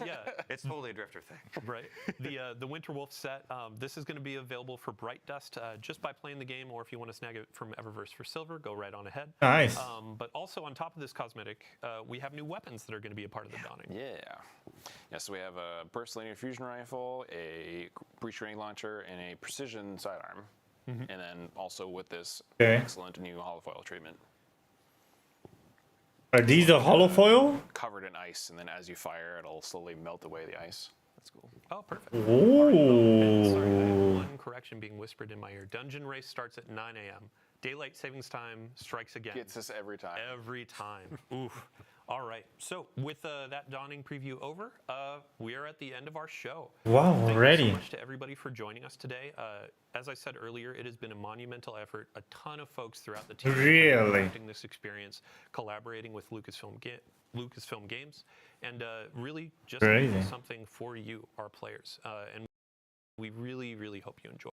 yeah. It's totally a Drifter thing. Right. The Winter Wolf set, this is going to be available for Bright Dust just by playing the game, or if you want to snag it from Eververse for silver, go right on ahead. Nice. But also on top of this cosmetic, we have new weapons that are going to be a part of the Dawning. Yeah, so we have a burst linear fusion rifle, a breach grenade launcher, and a precision sidearm. And then also with this excellent new holofoil treatment. Are these the holofoil? Covered in ice, and then as you fire, it'll slowly melt away the ice. That's cool. Oh, perfect. Ooh. Sorry, I have one correction being whispered in my ear. Dungeon race starts at 9 a.m. Daylight savings time strikes again. Gets us every time. Every time. Oof. All right. So with that Dawning preview over, we are at the end of our show. Wow, Thank already. you so much to everybody for joining us today. As I said earlier, it has been a monumental effort. A ton of folks throughout the team Really? crafting this experience, collaborating with Lucasfilm Games, and really just Crazy. making something for you, our players. And we really, really hope you enjoy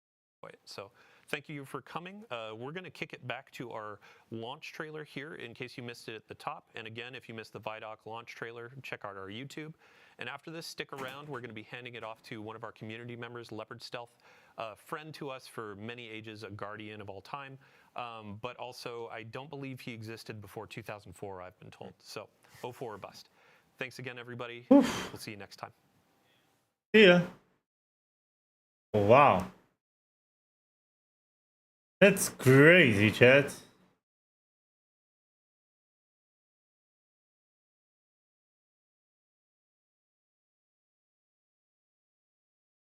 it. So thank you for coming. We're going to kick it back to our launch trailer here in case you missed it at the top. And again, if you missed the Vidoc launch trailer, check out our YouTube. And after this, stick around. We're going to be handing it off to one of our community members, Leopard Stealth, a friend to us for many ages, a guardian of all time. But also, I don't believe he existed before 2004, I've been told. So 04 or bust. Thanks again, everybody. We'll see you next time. See ya. Wow. That's crazy, chat.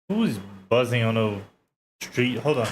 Who's buzzing on the street? Hold on.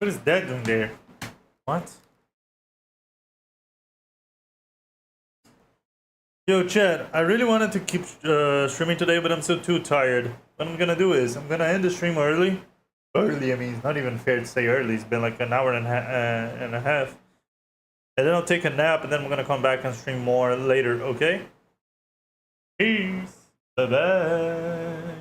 What is that doing there? What? Yo, Chad, I really wanted to keep streaming today, but I'm still too tired. What I'm gonna do is, I'm gonna end the stream early. Early, I mean, it's not even fair to say early. It's been like an hour and a half. And then I'll take a nap, and then I'm gonna come back and stream more later, okay? Peace. Bye-bye.